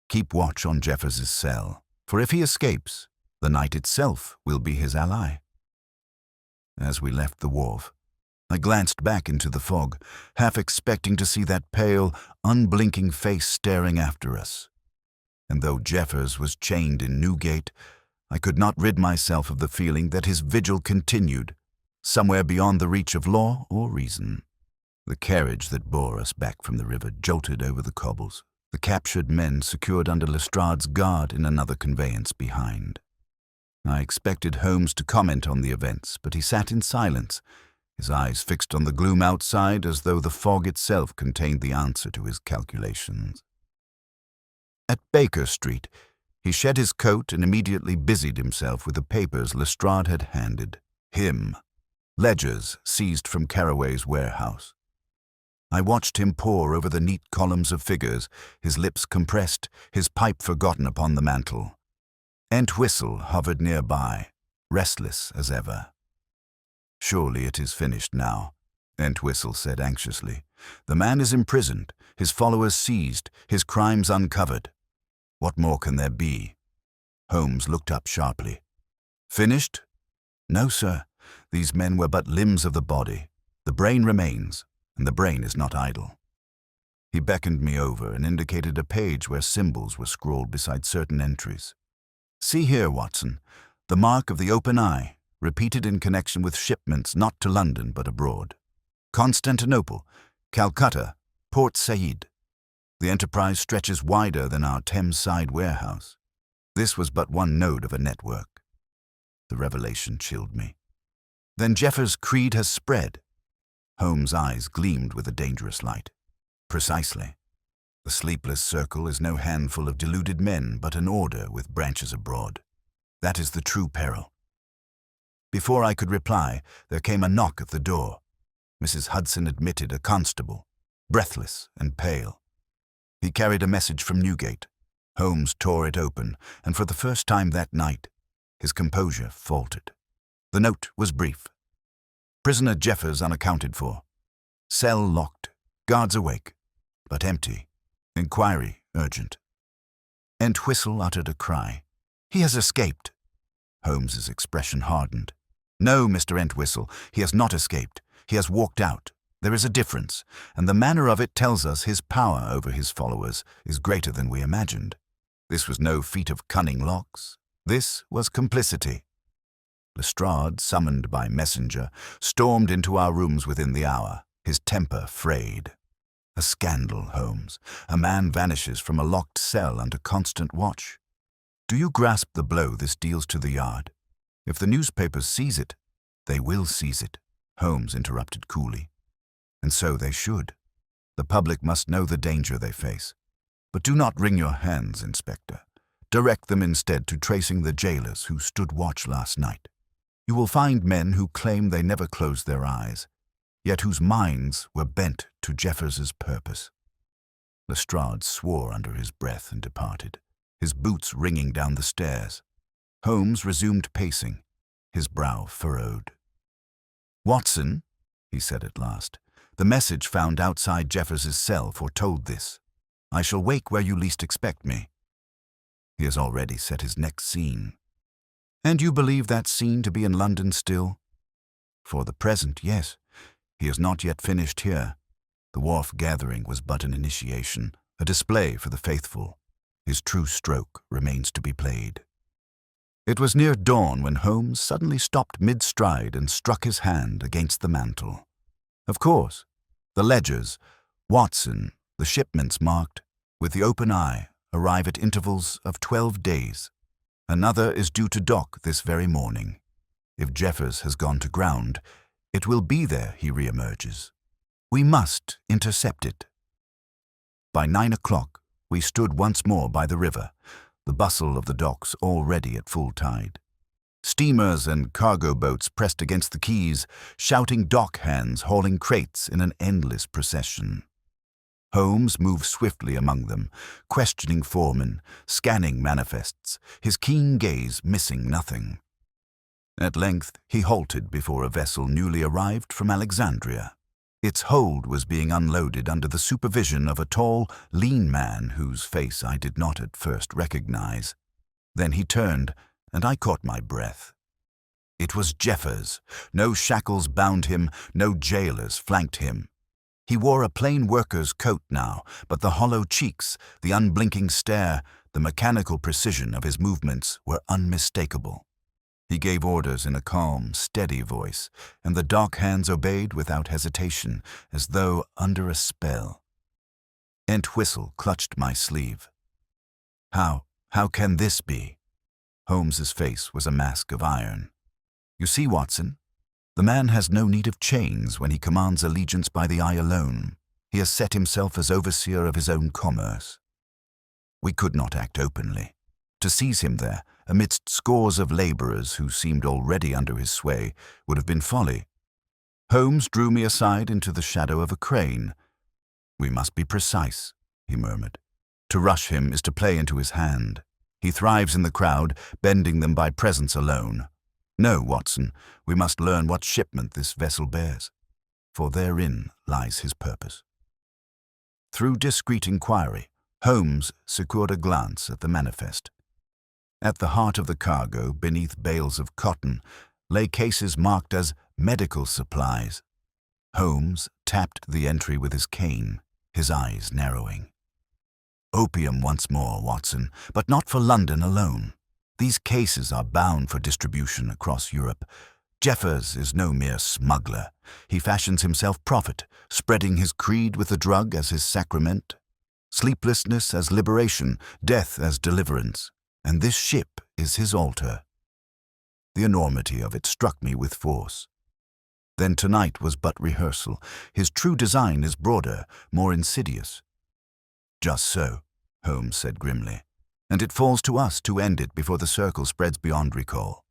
Keep watch on Jeffers's cell, for if he escapes, the night itself will be his ally." As we left the wharf, I glanced back into the fog, half expecting to see that pale, unblinking face staring after us. And though Jeffers was chained in Newgate, I could not rid myself of the feeling that his vigil continued, somewhere beyond the reach of law or reason. The carriage that bore us back from the river jolted over the cobbles, the captured men secured under Lestrade's guard in another conveyance behind. I expected Holmes to comment on the events, but he sat in silence, his eyes fixed on the gloom outside as though the fog itself contained the answer to his calculations. At Baker Street, he shed his coat and immediately busied himself with the papers Lestrade had handed him, ledgers seized from Carraway's warehouse. I watched him pore over the neat columns of figures, his lips compressed, his pipe forgotten upon the mantel. Entwistle hovered nearby, restless as ever. "Surely it is finished now," Entwistle said anxiously. "The man is imprisoned, his followers seized, his crimes uncovered. What more can there be?" Holmes looked up sharply. "Finished? No, sir. These men were but limbs of the body. The brain remains, and the brain is not idle." He beckoned me over and indicated a page where symbols were scrawled beside certain entries. "See here, Watson, the mark of the open eye, repeated in connection with shipments not to London but abroad. Constantinople, Calcutta, Port Said. The enterprise stretches wider than our Thames-side warehouse. This was but one node of a network." The revelation chilled me. "Then Jeffers' creed has spread?" Holmes' eyes gleamed with a dangerous light. "Precisely. The sleepless circle is no handful of deluded men, but an order with branches abroad. That is the true peril. Before I could reply, there came a knock at the door. Mrs. Hudson admitted a constable, breathless and pale. He carried a message from Newgate. Holmes tore it open, and for the first time that night, his composure faltered. The note was brief. Prisoner Jeffers unaccounted for. Cell locked, guards awake, but empty. Inquiry urgent. Entwistle uttered a cry. "He has escaped." Holmes's expression hardened. "No, Mr. Entwistle, he has not escaped. He has walked out. There is a difference, and the manner of it tells us his power over his followers is greater than we imagined. This was no feat of cunning locks. This was complicity." Lestrade, summoned by messenger, stormed into our rooms within the hour, his temper frayed. "A scandal, Holmes. A man vanishes from a locked cell under constant watch. Do you grasp the blow this deals to the Yard? If the newspapers seize it, they will seize it," Holmes interrupted coolly. "And so they should. The public must know the danger they face. But do not wring your hands, Inspector. Direct them instead to tracing the jailers who stood watch last night. You will find men who claim they never closed their eyes, yet whose minds were bent to Jeffers's purpose." Lestrade swore under his breath and departed, his boots ringing down the stairs. Holmes resumed pacing, his brow furrowed. "Watson," he said at last, "the message found outside Jeffers's cell foretold this. I shall wake where you least expect me." "He has already set his next scene." "And you believe that scene to be in London still?" "For the present, yes. He has not yet finished here. The wharf gathering was but an initiation, a display for the faithful. His true stroke remains to be played." It was near dawn when Holmes suddenly stopped mid-stride and struck his hand against the mantel. "Of course, the ledgers, Watson, the shipments marked, with the open eye, arrive at intervals of 12 days. Another is due to dock this very morning. If Jeffers has gone to ground, it will be there he re-emerges. We must intercept it." By 9 o'clock, we stood once more by the river, the bustle of the docks already at full tide. Steamers and cargo boats pressed against the quays, shouting dock hands hauling crates in an endless procession. Holmes moved swiftly among them, questioning foremen, scanning manifests, his keen gaze missing nothing. At length he halted before a vessel newly arrived from Alexandria. Its hold was being unloaded under the supervision of a tall, lean man whose face I did not at first recognize. Then he turned, and I caught my breath. It was Jeffers. No shackles bound him, no jailers flanked him. He wore a plain worker's coat now, but the hollow cheeks, the unblinking stare, the mechanical precision of his movements were unmistakable. He gave orders in a calm, steady voice, and the dock hands obeyed without hesitation, as though under a spell. Entwistle clutched my sleeve. How can this be?" Holmes's face was a mask of iron. "You see, Watson, the man has no need of chains when he commands allegiance by the eye alone. He has set himself as overseer of his own commerce. We could not act openly. To seize him there, amidst scores of laborers who seemed already under his sway, would have been folly. Holmes drew me aside into the shadow of a crane. "We must be precise," he murmured. "To rush him is to play into his hand. He thrives in the crowd, bending them by presence alone. No, Watson, we must learn what shipment this vessel bears, for therein lies his purpose." Through discreet inquiry, Holmes secured a glance at the manifest. At the heart of the cargo, beneath bales of cotton, lay cases marked as medical supplies. Holmes tapped the entry with his cane, his eyes narrowing. "Opium once more, Watson, but not for London alone. These cases are bound for distribution across Europe. Jeffers is no mere smuggler. He fashions himself prophet, spreading his creed with the drug as his sacrament. Sleeplessness as liberation, death as deliverance. And this ship is his altar." The enormity of it struck me with force. Then tonight was but rehearsal. His true design is broader, more insidious. "Just so," Holmes said grimly, "and it falls to us to end it before the circle spreads beyond recall."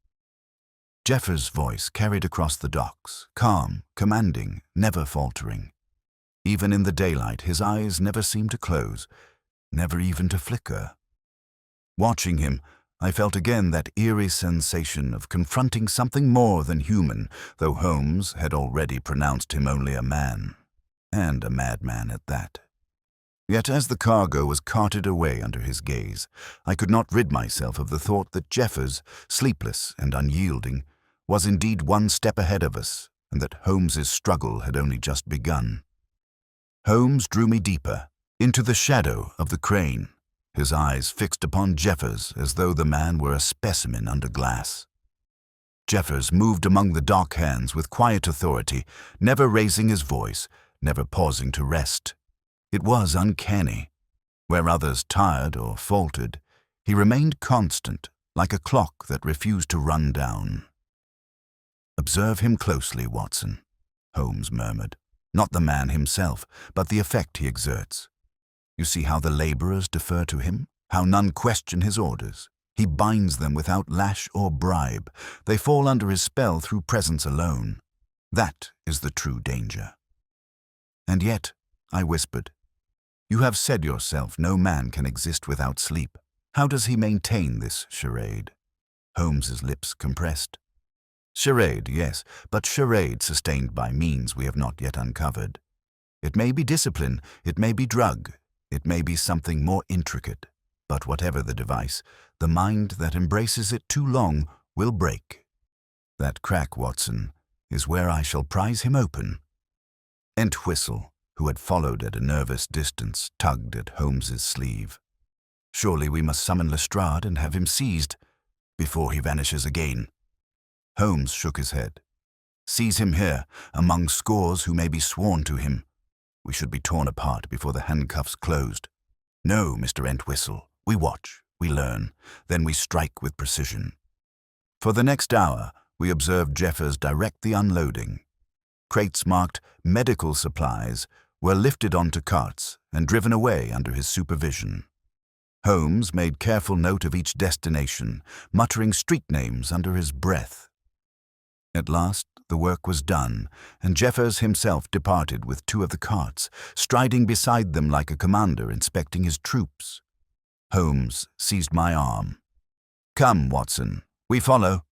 Jeffers' voice carried across the docks, calm, commanding, never faltering. Even in the daylight, his eyes never seemed to close, never even to flicker. Watching him, I felt again that eerie sensation of confronting something more than human, though Holmes had already pronounced him only a man, and a madman at that. Yet as the cargo was carted away under his gaze, I could not rid myself of the thought that Jeffers, sleepless and unyielding, was indeed one step ahead of us, and that Holmes's struggle had only just begun. Holmes drew me deeper, into the shadow of the crane, his eyes fixed upon Jeffers as though the man were a specimen under glass. Jeffers moved among the dock hands with quiet authority, never raising his voice, never pausing to rest. It was uncanny. Where others tired or faltered, he remained constant, like a clock that refused to run down. "Observe him closely, Watson," Holmes murmured. "Not the man himself, but the effect he exerts. You see how the laborers defer to him, how none question his orders. He binds them without lash or bribe. They fall under his spell through presence alone. That is the true danger." "And yet," I whispered, "you have said yourself no man can exist without sleep. How does he maintain this charade?" Holmes's lips compressed. "Charade, yes, but charade sustained by means we have not yet uncovered. It may be discipline, it may be drug, it may be something more intricate, but whatever the device, the mind that embraces it too long will break. That crack, Watson, is where I shall prise him open." Entwistle, who had followed at a nervous distance, tugged at Holmes's sleeve. "Surely we must summon Lestrade and have him seized before he vanishes again." Holmes shook his head. "Seize him here, among scores who may be sworn to him. We should be torn apart before the handcuffs closed. No, Mr. Entwistle, we watch, we learn, then we strike with precision." For the next hour, we observed Jeffers direct the unloading. Crates marked medical supplies were lifted onto carts and driven away under his supervision. Holmes made careful note of each destination, muttering street names under his breath. At last, the work was done, and Jeffers himself departed with 2 of the carts, striding beside them like a commander inspecting his troops. Holmes seized my arm. "Come, Watson, we follow."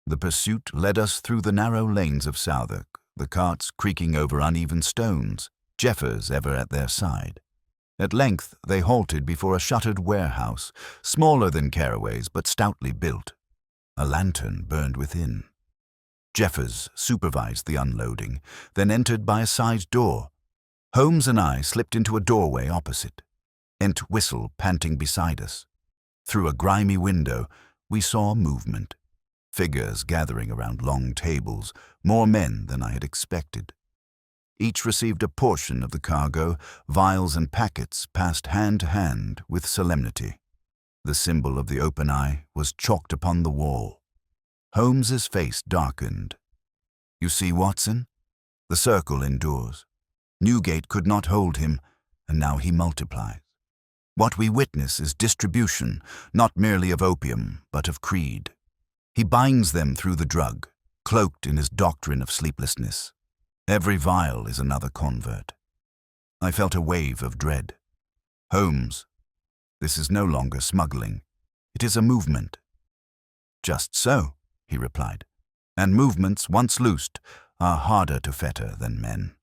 The pursuit led us through the narrow lanes of Southwark, the carts creaking over uneven stones, Jeffers ever at their side. At length they halted before a shuttered warehouse, smaller than Carraway's but stoutly built. A lantern burned within. Jeffers supervised the unloading, then entered by a side door. Holmes and I slipped into a doorway opposite, Entwistle panting beside us. Through a grimy window, we saw movement. Figures gathering around long tables, more men than I had expected. Each received a portion of the cargo, vials and packets passed hand to hand with solemnity. The symbol of the open eye was chalked upon the wall. Holmes's face darkened. "You see, Watson? The circle endures. Newgate could not hold him, and now he multiplies. What we witness is distribution, not merely of opium, but of creed. He binds them through the drug, cloaked in his doctrine of sleeplessness. Every vial is another convert." I felt a wave of dread. "Holmes, this is no longer smuggling. It is a movement." "Just so," he replied, "and movements, once loosed, are harder to fetter than men."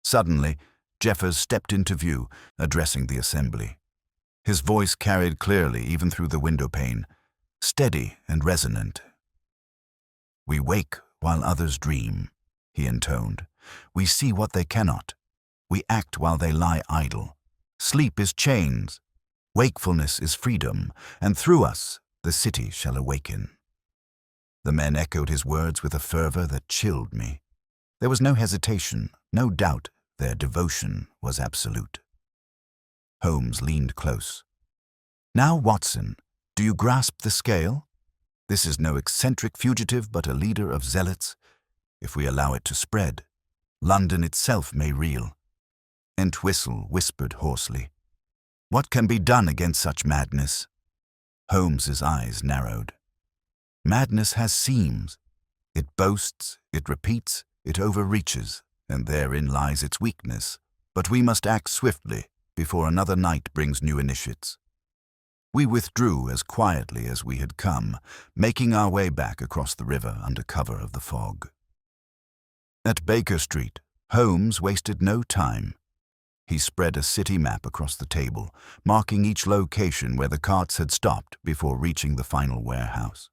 Suddenly, Jeffers stepped into view, addressing the assembly. His voice carried clearly even through the window pane, steady and resonant. "We wake while others dream," he intoned. "We see what they cannot. We act while they lie idle. Sleep is chains. Wakefulness is freedom, and through us the city shall awaken." The men echoed his words with a fervor that chilled me. There was no hesitation, no doubt. Their devotion was absolute. Holmes leaned close. "Now, Watson, do you grasp the scale? This is no eccentric fugitive, but a leader of zealots. If we allow it to spread, London itself may reel." Entwistle whispered hoarsely, "What can be done against such madness?" Holmes's eyes narrowed. Madness has seams. It boasts, it repeats, it overreaches, and therein lies its weakness. But we must act swiftly before another night brings new initiates. We withdrew as quietly as we had come, making our way back across the river under cover of the fog. At Baker Street, Holmes wasted no time. He spread a city map across the table, marking each location where the carts had stopped before reaching the final warehouse.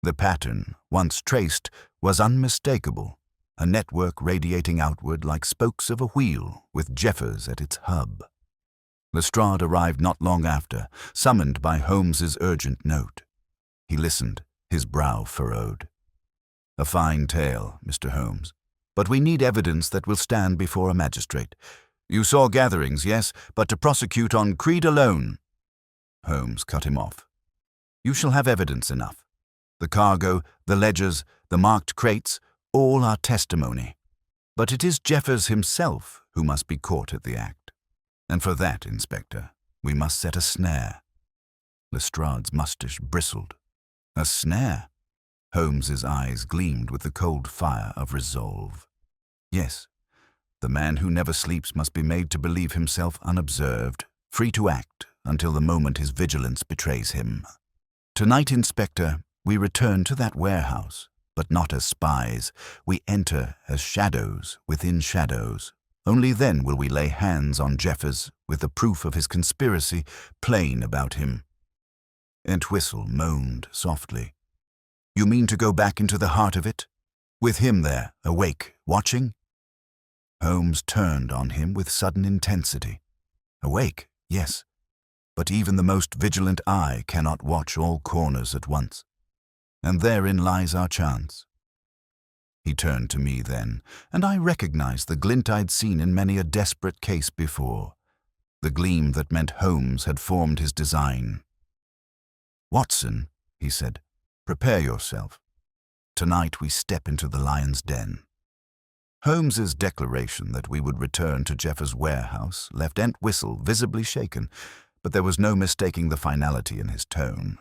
The pattern, once traced, was unmistakable, a network radiating outward like spokes of a wheel with Jeffers at its hub. Lestrade arrived not long after, summoned by Holmes's urgent note. He listened, his brow furrowed. "A fine tale, Mr. Holmes, but we need evidence that will stand before a magistrate. You saw gatherings, yes, but to prosecute on creed alone." Holmes cut him off. "You shall have evidence enough. The cargo, the ledgers, the marked crates, all are testimony. But it is Jeffers himself who must be caught at the act. And for that, Inspector, we must set a snare." Lestrade's moustache bristled. "A snare?" Holmes's eyes gleamed with the cold fire of resolve. "Yes, the man who never sleeps must be made to believe himself unobserved, free to act until the moment his vigilance betrays him. Tonight, Inspector, we return to that warehouse, but not as spies. We enter as shadows within shadows. Only then will we lay hands on Jeffers with the proof of his conspiracy plain about him." Entwistle moaned softly. "You mean to go back into the heart of it? With him there, awake, watching?" Holmes turned on him with sudden intensity. "Awake, yes, but even the most vigilant eye cannot watch all corners at once. And therein lies our chance." He turned to me then, and I recognized the glint I'd seen in many a desperate case before, the gleam that meant Holmes had formed his design. "Watson," he said, "prepare yourself. Tonight we step into the lion's den." Holmes's declaration that we would return to Jeffers' warehouse left Entwistle visibly shaken, but there was no mistaking the finality in his tone.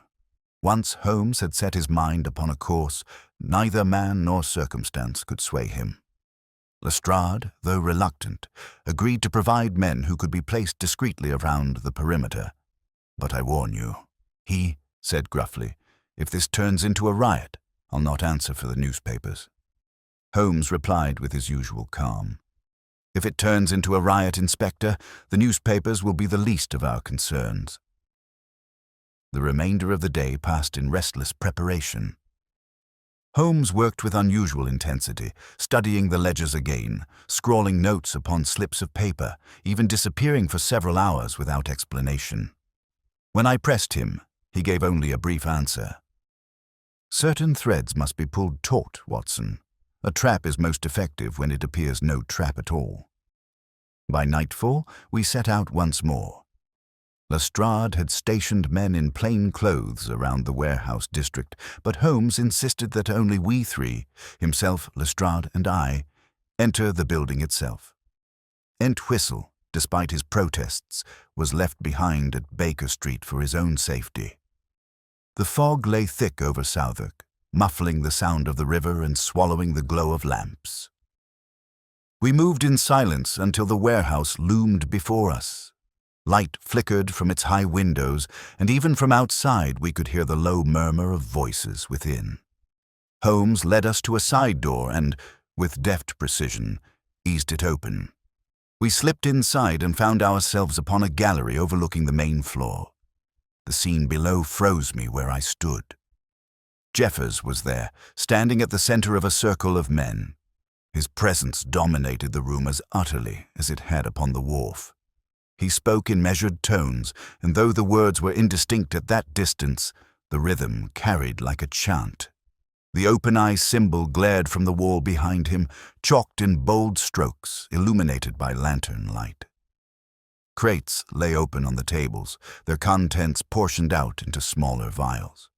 Once Holmes had set his mind upon a course, neither man nor circumstance could sway him. Lestrade, though reluctant, agreed to provide men who could be placed discreetly around the perimeter. "But I warn you," he said gruffly, "if this turns into a riot, I'll not answer for the newspapers." Holmes replied with his usual calm. "If it turns into a riot, Inspector, the newspapers will be the least of our concerns." The remainder of the day passed in restless preparation. Holmes worked with unusual intensity, studying the ledgers again, scrawling notes upon slips of paper, even disappearing for several hours without explanation. When I pressed him, he gave only a brief answer. "Certain threads must be pulled taut, Watson. A trap is most effective when it appears no trap at all." By nightfall, we set out once more. Lestrade had stationed men in plain clothes around the warehouse district, but Holmes insisted that only we three, himself, Lestrade, and I, enter the building itself. Entwistle, despite his protests, was left behind at Baker Street for his own safety. The fog lay thick over Southwark, muffling the sound of the river and swallowing the glow of lamps. We moved in silence until the warehouse loomed before us. Light flickered from its high windows, and even from outside we could hear the low murmur of voices within. Holmes led us to a side door and, with deft precision, eased it open. We slipped inside and found ourselves upon a gallery overlooking the main floor. The scene below froze me where I stood. Jeffers was there, standing at the center of a circle of men. His presence dominated the room as utterly as it had upon the wharf. He spoke in measured tones, and though the words were indistinct at that distance, the rhythm carried like a chant. The open-eye symbol glared from the wall behind him, chalked in bold strokes, illuminated by lantern light. Crates lay open on the tables, their contents portioned out into smaller vials.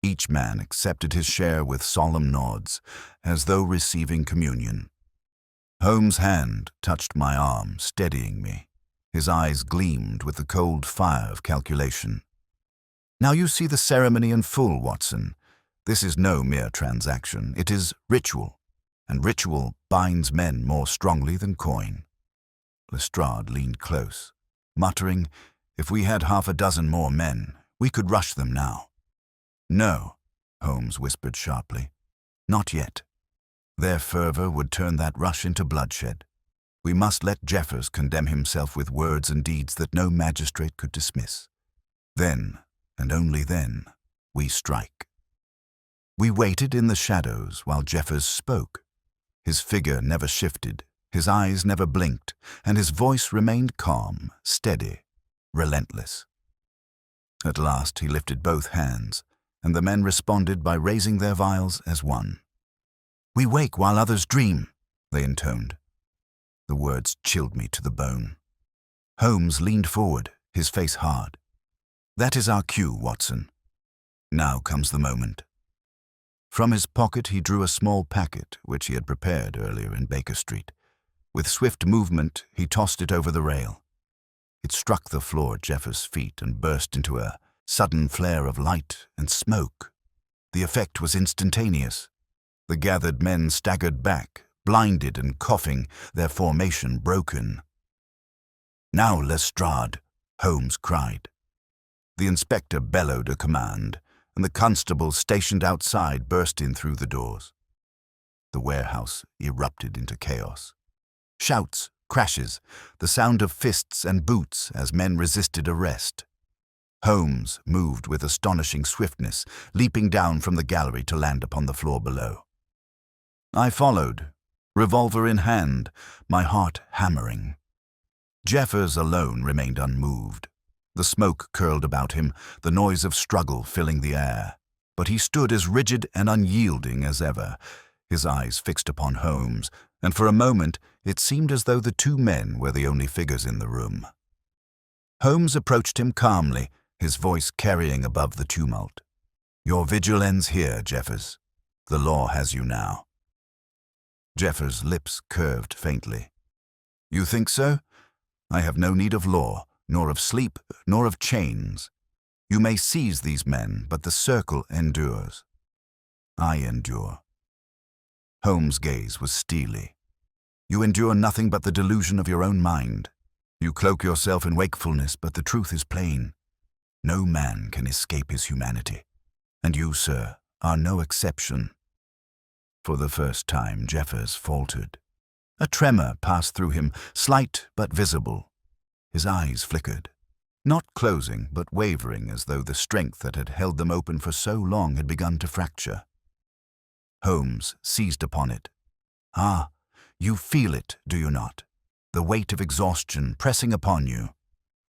Each man accepted his share with solemn nods, as though receiving communion. Holmes' hand touched my arm, steadying me. His eyes gleamed with the cold fire of calculation. "Now you see the ceremony in full, Watson. This is no mere transaction, it is ritual, and ritual binds men more strongly than coin. Lestrade leaned close, muttering, "If we had half a dozen more men, we could rush them now." "No," Holmes whispered sharply. "Not yet. Their fervor would turn that rush into bloodshed. We must let Jeffers condemn himself with words and deeds that no magistrate could dismiss. Then, and only then, we strike." We waited in the shadows while Jeffers spoke. His figure never shifted, his eyes never blinked, and his voice remained calm, steady, relentless. At last he lifted both hands, and the men responded by raising their vials as one. "We wake while others dream," they intoned. The words chilled me to the bone. Holmes leaned forward, his face hard. "That is our cue, Watson. Now comes the moment." From his pocket he drew a small packet which he had prepared earlier in Baker Street. With swift movement he tossed it over the rail. It struck the floor at Jeffers' feet and burst into a sudden flare of light and smoke. The effect was instantaneous. The gathered men staggered back, blinded and coughing, their formation broken. "Now, Lestrade," Holmes cried. The inspector bellowed a command, and the constables stationed outside burst in through the doors. The warehouse erupted into chaos. Shouts, crashes, the sound of fists and boots as men resisted arrest. Holmes moved with astonishing swiftness, leaping down from the gallery to land upon the floor below. I followed, revolver in hand, my heart hammering. Jeffers alone remained unmoved. The smoke curled about him, the noise of struggle filling the air. But he stood as rigid and unyielding as ever, his eyes fixed upon Holmes, and for a moment it seemed as though the two men were the only figures in the room. Holmes approached him calmly, his voice carrying above the tumult. "Your vigil ends here, Jeffers. The law has you now." Jeffers' lips curved faintly. "You think so? I have no need of law, nor of sleep, nor of chains. You may seize these men, but the circle endures. I endure." Holmes' gaze was steely. "You endure nothing but the delusion of your own mind. You cloak yourself in wakefulness, but the truth is plain. No man can escape his humanity, and you, sir, are no exception." For the first time, Jeffers faltered. A tremor passed through him, slight but visible. His eyes flickered, not closing but wavering as though the strength that had held them open for so long had begun to fracture. Holmes seized upon it. "Ah, you feel it, do you not? The weight of exhaustion pressing upon you.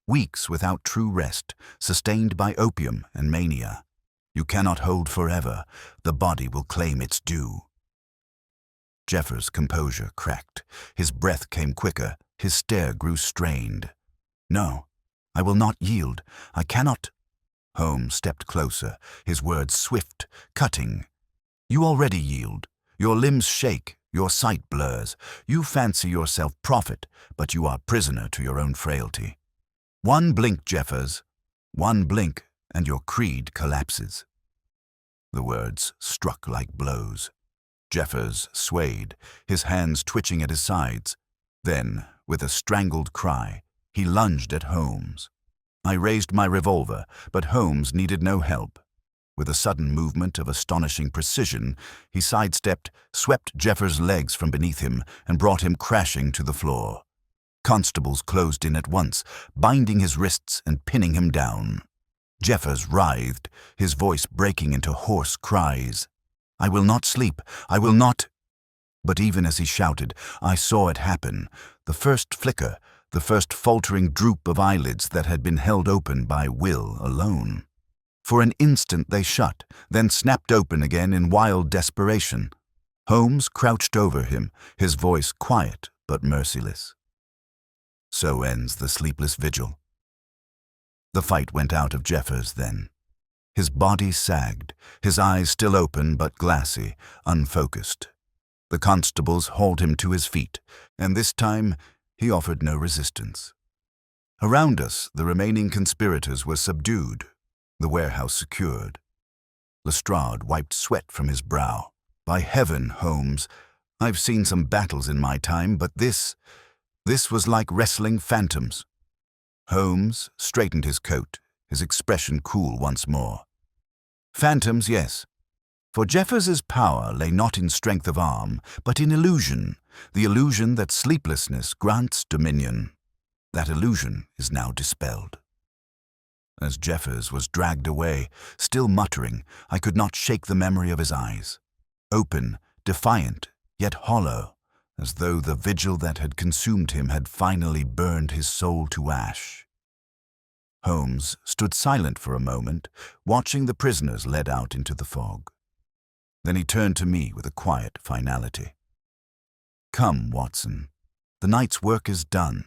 Weeks without true rest, sustained by opium and mania. You cannot hold forever. The body will claim its due." Jeffers' composure cracked. His breath came quicker. His stare grew strained. "No, I will not yield. I cannot." Holmes stepped closer, his words swift, cutting. "You already yield. Your limbs shake, your sight blurs. You fancy yourself prophet, but you are prisoner to your own frailty. One blink, Jeffers. One blink, and your creed collapses." The words struck like blows. Jeffers swayed, his hands twitching at his sides. Then, with a strangled cry, he lunged at Holmes. I raised my revolver, but Holmes needed no help. With a sudden movement of astonishing precision, he sidestepped, swept Jeffers' legs from beneath him, and brought him crashing to the floor. Constables closed in at once, binding his wrists and pinning him down. Jeffers writhed, his voice breaking into hoarse cries. "I will not sleep. I will not—" But even as he shouted, I saw it happen. The first flicker, the first faltering droop of eyelids that had been held open by will alone. For an instant they shut, then snapped open again in wild desperation. Holmes crouched over him, his voice quiet but merciless. So ends the sleepless vigil. The fight went out of Jeffers then. His body sagged, his eyes still open but glassy, unfocused. The constables hauled him to his feet, and this time he offered no resistance. Around us, the remaining conspirators were subdued, the warehouse secured. Lestrade wiped sweat from his brow. "By heaven, Holmes, I've seen some battles in my time, but this was like wrestling phantoms." Holmes straightened his coat, his expression cool once more. "Phantoms, yes. For Jeffers's power lay not in strength of arm, but in illusion, the illusion that sleeplessness grants dominion. That illusion is now dispelled." As Jeffers was dragged away, still muttering, I could not shake the memory of his eyes. Open, defiant, yet hollow, as though the vigil that had consumed him had finally burned his soul to ash. Holmes stood silent for a moment, watching the prisoners led out into the fog. Then he turned to me with a quiet finality. "Come, Watson, the night's work is done.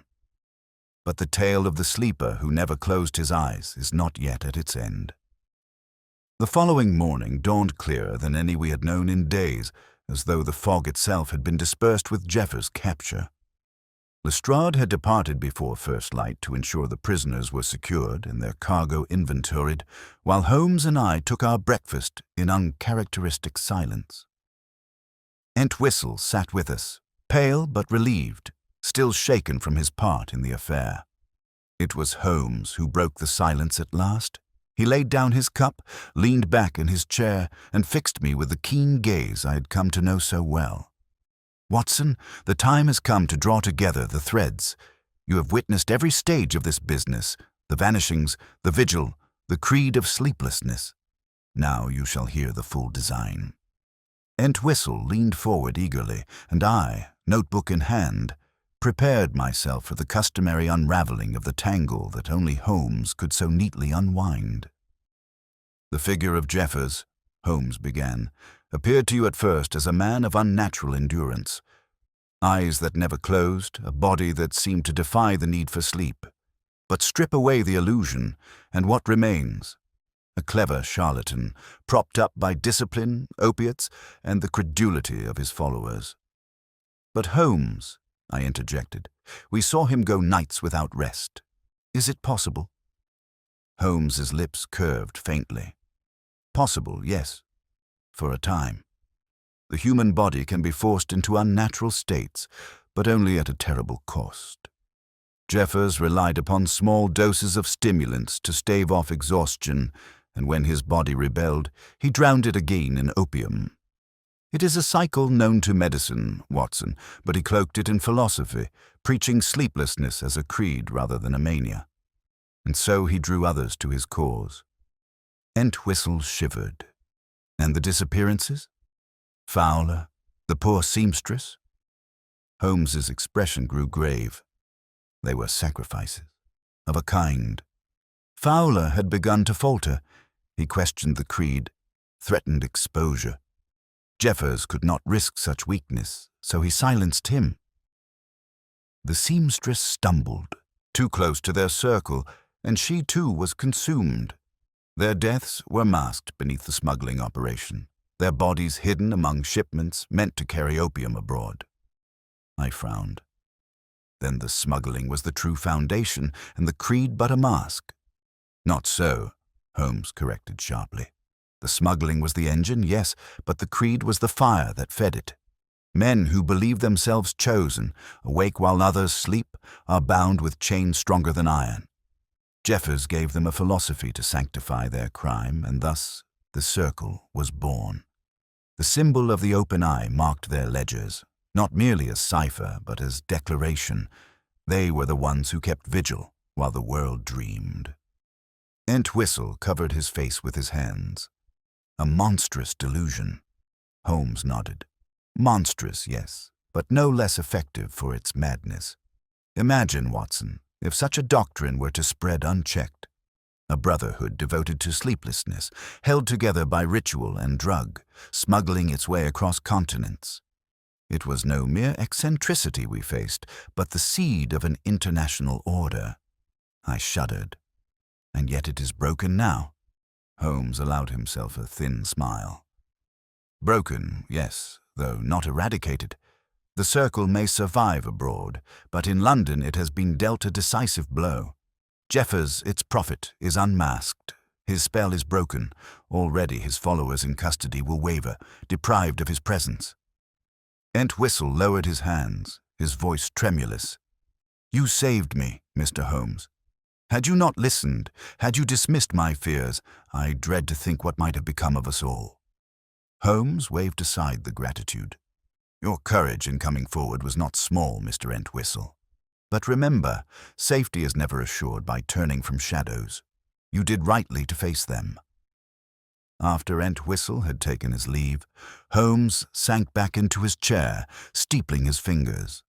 But the tale of the sleeper who never closed his eyes is not yet at its end." The following morning dawned clearer than any we had known in days, as though the fog itself had been dispersed with Jeffers' capture. Lestrade had departed before first light to ensure the prisoners were secured and their cargo inventoried, while Holmes and I took our breakfast in uncharacteristic silence. Entwistle sat with us, pale but relieved, still shaken from his part in the affair. It was Holmes who broke the silence at last. He laid down his cup, leaned back in his chair, and fixed me with the keen gaze I had come to know so well. "Watson, the time has come to draw together the threads. You have witnessed every stage of this business, the vanishings, the vigil, the creed of sleeplessness. Now you shall hear the full design." Entwistle leaned forward eagerly, and I, notebook in hand, prepared myself for the customary unraveling of the tangle that only Holmes could so neatly unwind. "The figure of Jeffers," Holmes began, "appeared to you at first as a man of unnatural endurance. Eyes that never closed, a body that seemed to defy the need for sleep. But strip away the illusion, and what remains? A clever charlatan, propped up by discipline, opiates, and the credulity of his followers." "But Holmes," I interjected, "we saw him go nights without rest. Is it possible?" Holmes's lips curved faintly. "Possible, yes. For a time. The human body can be forced into unnatural states, but only at a terrible cost. Jeffers relied upon small doses of stimulants to stave off exhaustion, and when his body rebelled, he drowned it again in opium. It is a cycle known to medicine, Watson, but he cloaked it in philosophy, preaching sleeplessness as a creed rather than a mania. And so he drew others to his cause." Entwistle shivered. "And the disappearances? Fowler, the poor seamstress?" Holmes's expression grew grave. "They were sacrifices, of a kind. Fowler had begun to falter. He questioned the creed, threatened exposure. Jeffers could not risk such weakness, so he silenced him. The seamstress stumbled, too close to their circle, and she too was consumed. Their deaths were masked beneath the smuggling operation, their bodies hidden among shipments meant to carry opium abroad." I frowned. "Then the smuggling was the true foundation, and the creed but a mask." "Not so," Holmes corrected sharply. "The smuggling was the engine, yes, but the creed was the fire that fed it. Men who believe themselves chosen, awake while others sleep, are bound with chains stronger than iron. Jeffers gave them a philosophy to sanctify their crime, and thus the circle was born. The symbol of the open eye marked their ledgers, not merely as cipher, but as declaration. They were the ones who kept vigil while the world dreamed." Entwistle covered his face with his hands. "A monstrous delusion." Holmes nodded. "Monstrous, yes, but no less effective for its madness. Imagine, Watson, if such a doctrine were to spread unchecked. A brotherhood devoted to sleeplessness, held together by ritual and drug, smuggling its way across continents. It was no mere eccentricity we faced, but the seed of an international order." I shuddered. "And yet it is broken now." Holmes allowed himself a thin smile. "Broken, yes, though not eradicated. The circle may survive abroad, but in London it has been dealt a decisive blow. Jeffers, its prophet, is unmasked. His spell is broken. Already his followers in custody will waver, deprived of his presence. Entwistle lowered his hands, his voice tremulous. You saved me, Mr. Holmes. Had you not listened, had you dismissed my fears, I dread to think what might have become of us all. Holmes waved aside the gratitude. Your courage in coming forward was not small, Mr. Entwistle. But remember, safety is never assured by turning from shadows. You did rightly to face them. After Entwistle had taken his leave, Holmes sank back into his chair, steepling his fingers.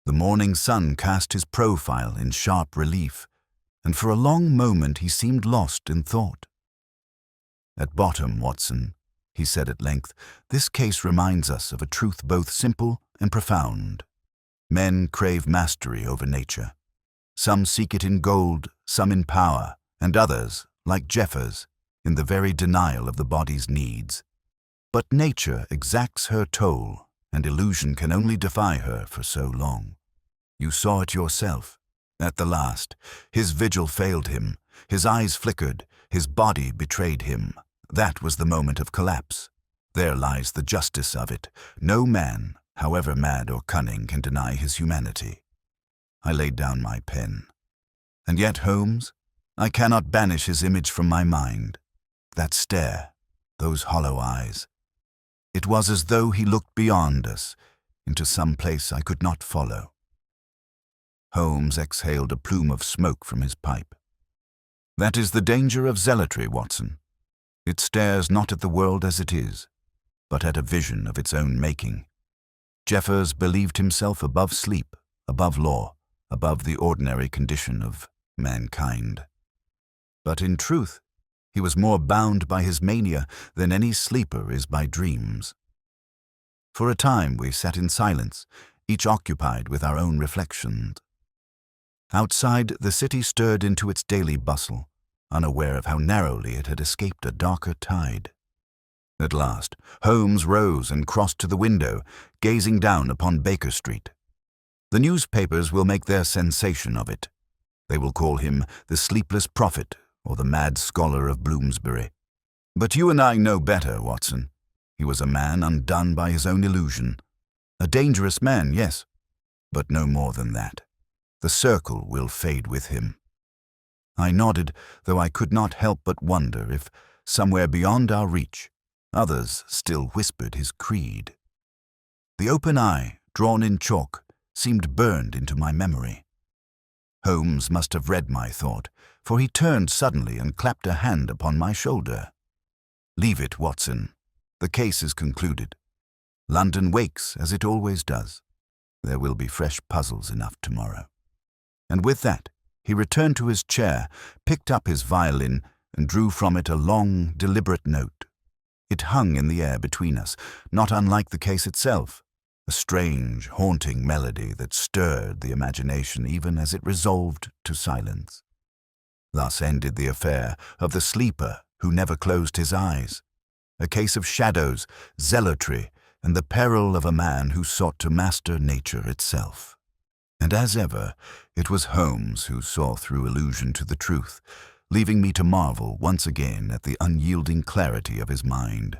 The morning sun cast his profile in sharp relief, and for a long moment he seemed lost in thought. At bottom, Watson, he said at length, this case reminds us of a truth both simple and profound. Men crave mastery over nature. Some seek it in gold, some in power, and others, like Jeffers, in the very denial of the body's needs. But nature exacts her toll, and illusion can only defy her for so long. You saw it yourself. At the last, his vigil failed him, his eyes flickered, his body betrayed him. That was the moment of collapse. There lies the justice of it. No man, however mad or cunning, can deny his humanity. I laid down my pen. And yet, Holmes, I cannot banish his image from my mind. That stare, those hollow eyes. It was as though he looked beyond us, into some place I could not follow. Holmes exhaled a plume of smoke from his pipe. That is the danger of zealotry, Watson. It stares not at the world as it is, but at a vision of its own making. Jeffers believed himself above sleep, above law, above the ordinary condition of mankind. But in truth, he was more bound by his mania than any sleeper is by dreams. For a time we sat in silence, each occupied with our own reflections. Outside, the city stirred into its daily bustle, unaware of how narrowly it had escaped a darker tide. At last, Holmes rose and crossed to the window, gazing down upon Baker Street. The newspapers will make their sensation of it. They will call him the sleepless prophet or the mad scholar of Bloomsbury. But you and I know better, Watson. He was a man undone by his own illusion. A dangerous man, yes, but no more than that. The circle will fade with him. I nodded, though I could not help but wonder if, somewhere beyond our reach, others still whispered his creed. The open eye, drawn in chalk, seemed burned into my memory. Holmes must have read my thought, for he turned suddenly and clapped a hand upon my shoulder. Leave it, Watson. The case is concluded. London wakes as it always does. There will be fresh puzzles enough tomorrow. And with that, he returned to his chair, picked up his violin, and drew from it a long, deliberate note. It hung in the air between us, not unlike the case itself, a strange, haunting melody that stirred the imagination even as it resolved to silence. Thus ended the affair of the sleeper who never closed his eyes, a case of shadows, zealotry, and the peril of a man who sought to master nature itself. And as ever, it was Holmes who saw through illusion to the truth, leaving me to marvel once again at the unyielding clarity of his mind.